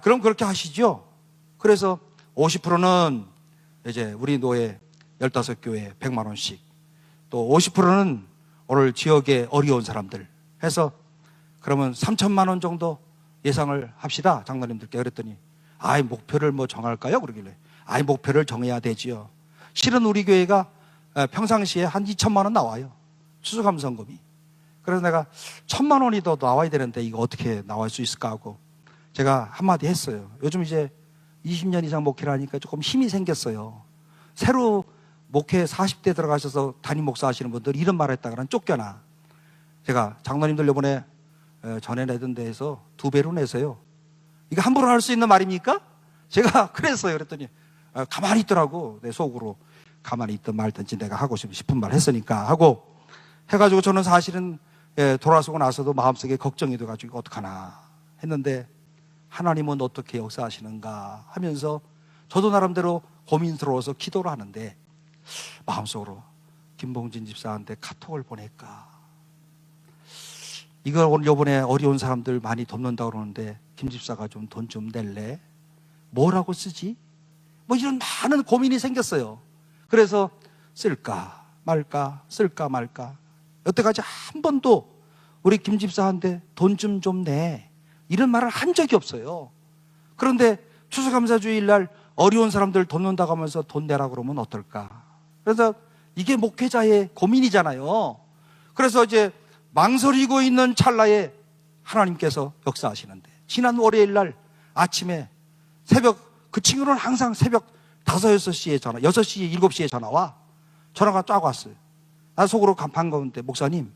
그럼 그렇게 하시죠. 그래서 50%는 이제 우리 노예 15교회 100만 원씩, 또 50%는 오늘 지역의 어려운 사람들 해서 그러면 3천만 원 정도 예상을 합시다, 장로님들께. 그랬더니 목표를 뭐 정할까요? 그러길래 목표를 정해야 되지요. 실은 우리 교회가 평상시에 한 2천만 원 나와요, 추수감사헌금이. 그래서 내가 1,000만 원이 더 나와야 되는데 이거 어떻게 나올 수 있을까 하고 제가 한마디 했어요. 요즘 이제 20년 이상 목회를 하니까 조금 힘이 생겼어요. 새로 목회 40대 들어가셔서 담임 목사 하시는 분들 이런 말 했다가는 쫓겨나. 제가 장로님들 이번에 전에 내던 데에서 2배로 내세요. 이거 함부로 할 수 있는 말입니까? 제가 그랬어요. 그랬더니 가만히 있더라고. 내 속으로 가만히 있든 말든지 내가 하고 싶은 말 했으니까 하고 해가지고, 저는 사실은 돌아서고 나서도 마음속에 걱정이 돼가지고 어떡하나 했는데, 하나님은 어떻게 역사하시는가 하면서 저도 나름대로 고민스러워서 기도를 하는데, 마음속으로 김봉진 집사한테 카톡을 보낼까, 이걸 오늘 요번에 어려운 사람들 많이 돕는다고 그러는데 김 집사가 좀 돈 좀 낼래? 뭐라고 쓰지? 뭐 이런 많은 고민이 생겼어요. 그래서 쓸까 말까 여태까지 한 번도 우리 김 집사한테 돈 좀 내, 이런 말을 한 적이 없어요. 그런데 추수감사주일날 어려운 사람들 돕는다고 하면서 돈 내라 그러면 어떨까? 그래서 이게 목회자의 고민이잖아요. 그래서 이제 망설이고 있는 찰나에 하나님께서 역사하시는데, 지난 월요일날 아침에 새벽, 그 친구는 항상 새벽 5, 6시에 전화, 6시, 7시에 전화와. 전화가 쫙 왔어요. 나 속으로 반가운데, 목사님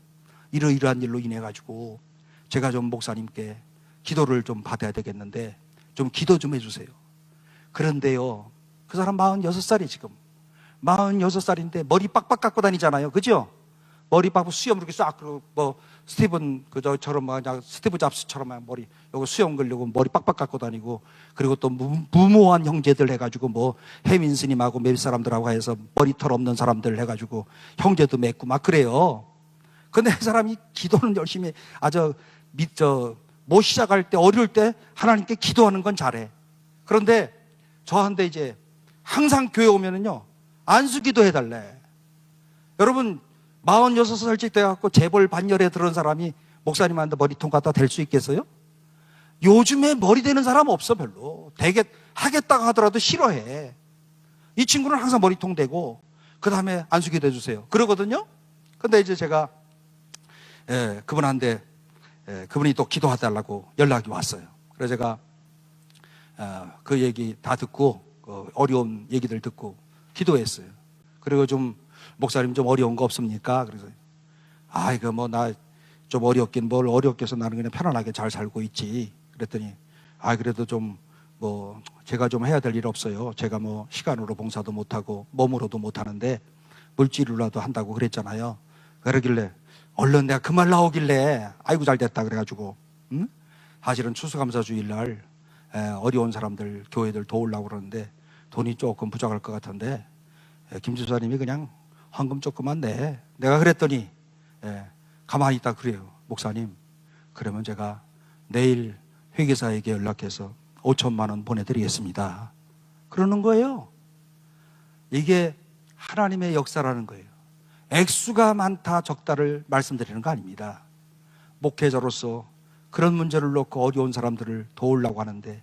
이러이러한 일로 인해가지고 제가 좀 목사님께 기도를 좀 받아야 되겠는데 좀 기도 좀 해주세요. 그런데요, 그 사람 46살이 지금 46살인데 머리 빡빡 깎고 다니잖아요. 그죠? 머리 빡 수염 이렇게 싹, 그리고 뭐 스티븐 그저처럼 그냥 스티브 잡스처럼 막 머리 요거 수염 걸리고 머리 빡빡 깎고 다니고, 그리고 또 무모한 형제들 해가지고 뭐 해민 스님하고 몇 사람들하고 해서 머리털 없는 사람들 해가지고 형제도 맺고 막 그래요. 근데 그 사람이 기도는 열심히 못 시작할 때 어려울 때 하나님께 기도하는 건 잘해. 그런데 저한테 이제 항상 교회 오면은요 안수기도 해달래. 여러분 46살씩 돼갖고 재벌 반열에 들은 사람이 목사님한테 머리통 갖다 댈 수 있겠어요? 요즘에 머리 대는 사람 없어. 별로. 되게 하겠다고 하더라도 싫어해. 이 친구는 항상 머리통 대고 그 다음에 안수기도 해주세요 그러거든요. 근데 이제 제가 그분한테 그분이 또 기도해달라고 연락이 왔어요. 그래서 제가 그 얘기 다 듣고 어려운 얘기들 듣고 기도했어요. 그리고 좀 목사님 좀 어려운 거 없습니까? 그래서 이거 뭐 나 좀 어렵긴 뭘 어렵게 해서 나는 그냥 편안하게 잘 살고 있지. 그랬더니 그래도 좀 뭐 제가 좀 해야 될 일 없어요. 제가 뭐 시간으로 봉사도 못하고 몸으로도 못하는데 물질로라도 한다고 그랬잖아요. 그러길래 얼른 내가 그 말 나오길래 아이고 잘 됐다 그래가지고 사실은 추수감사주일날 어려운 사람들 교회들 도우려고 그러는데 돈이 조금 부족할 것 같은데 김 집사님이 그냥 헌금 조금만 내. 내가 그랬더니 가만히 있다 그래요. 목사님 그러면 제가 내일 회계사에게 연락해서 5천만 원 보내드리겠습니다 그러는 거예요. 이게 하나님의 역사라는 거예요. 액수가 많다 적다를 말씀드리는 거 아닙니다. 목회자로서 그런 문제를 놓고 어려운 사람들을 도우려고 하는데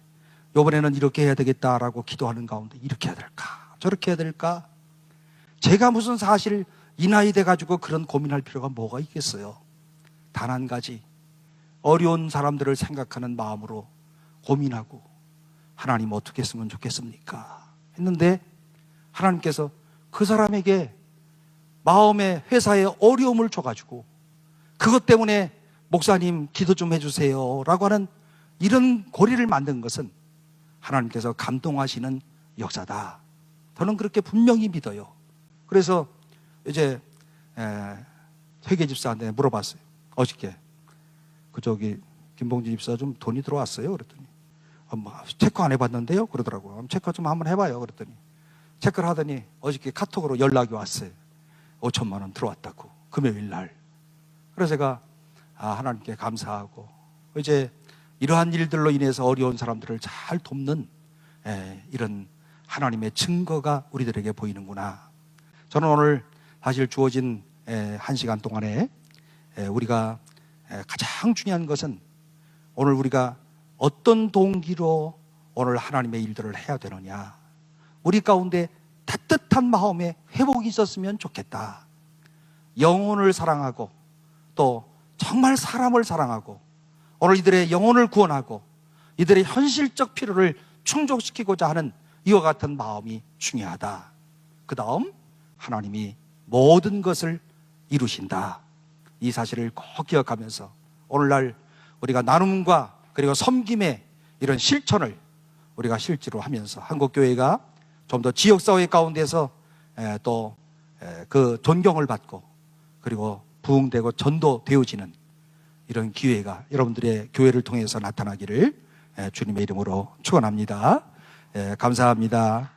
이번에는 이렇게 해야 되겠다라고 기도하는 가운데 이렇게 해야 될까 저렇게 해야 될까. 제가 무슨 사실 이 나이 돼가지고 그런 고민할 필요가 뭐가 있겠어요. 단 한 가지, 어려운 사람들을 생각하는 마음으로 고민하고 하나님 어떻게 했으면 좋겠습니까 했는데 하나님께서 그 사람에게 마음의 회사에 어려움을 줘가지고 그것 때문에 목사님 기도 좀 해주세요 라고 하는 이런 고리를 만든 것은 하나님께서 감동하시는 역사다. 저는 그렇게 분명히 믿어요. 그래서 이제 회계 집사한테 물어봤어요. 어저께 김봉진 집사 좀 돈이 들어왔어요 그랬더니 체크 안 해봤는데요 그러더라고요. 체크 좀 한번 해봐요 그랬더니 체크를 하더니 어저께 카톡으로 연락이 왔어요. 5천만 원 들어왔다고 금요일 날. 그래서 제가 하나님께 감사하고 이제 이러한 일들로 인해서 어려운 사람들을 잘 돕는 이런 하나님의 증거가 우리들에게 보이는구나. 저는 오늘 사실 주어진 1시간 동안에 우리가 가장 중요한 것은 오늘 우리가 어떤 동기로 오늘 하나님의 일들을 해야 되느냐. 우리 가운데 따뜻한 마음의 회복이 있었으면 좋겠다. 영혼을 사랑하고 또 정말 사람을 사랑하고 오늘 이들의 영혼을 구원하고 이들의 현실적 필요를 충족시키고자 하는 이와 같은 마음이 중요하다. 그 다음 하나님이 모든 것을 이루신다. 이 사실을 꼭 기억하면서 오늘날 우리가 나눔과 그리고 섬김의 이런 실천을 우리가 실제로 하면서 한국교회가 좀 더 지역사회 가운데서 또 그 존경을 받고 그리고 부흥되고 전도되어지는 이런 기회가 여러분들의 교회를 통해서 나타나기를 주님의 이름으로 축원합니다. 감사합니다.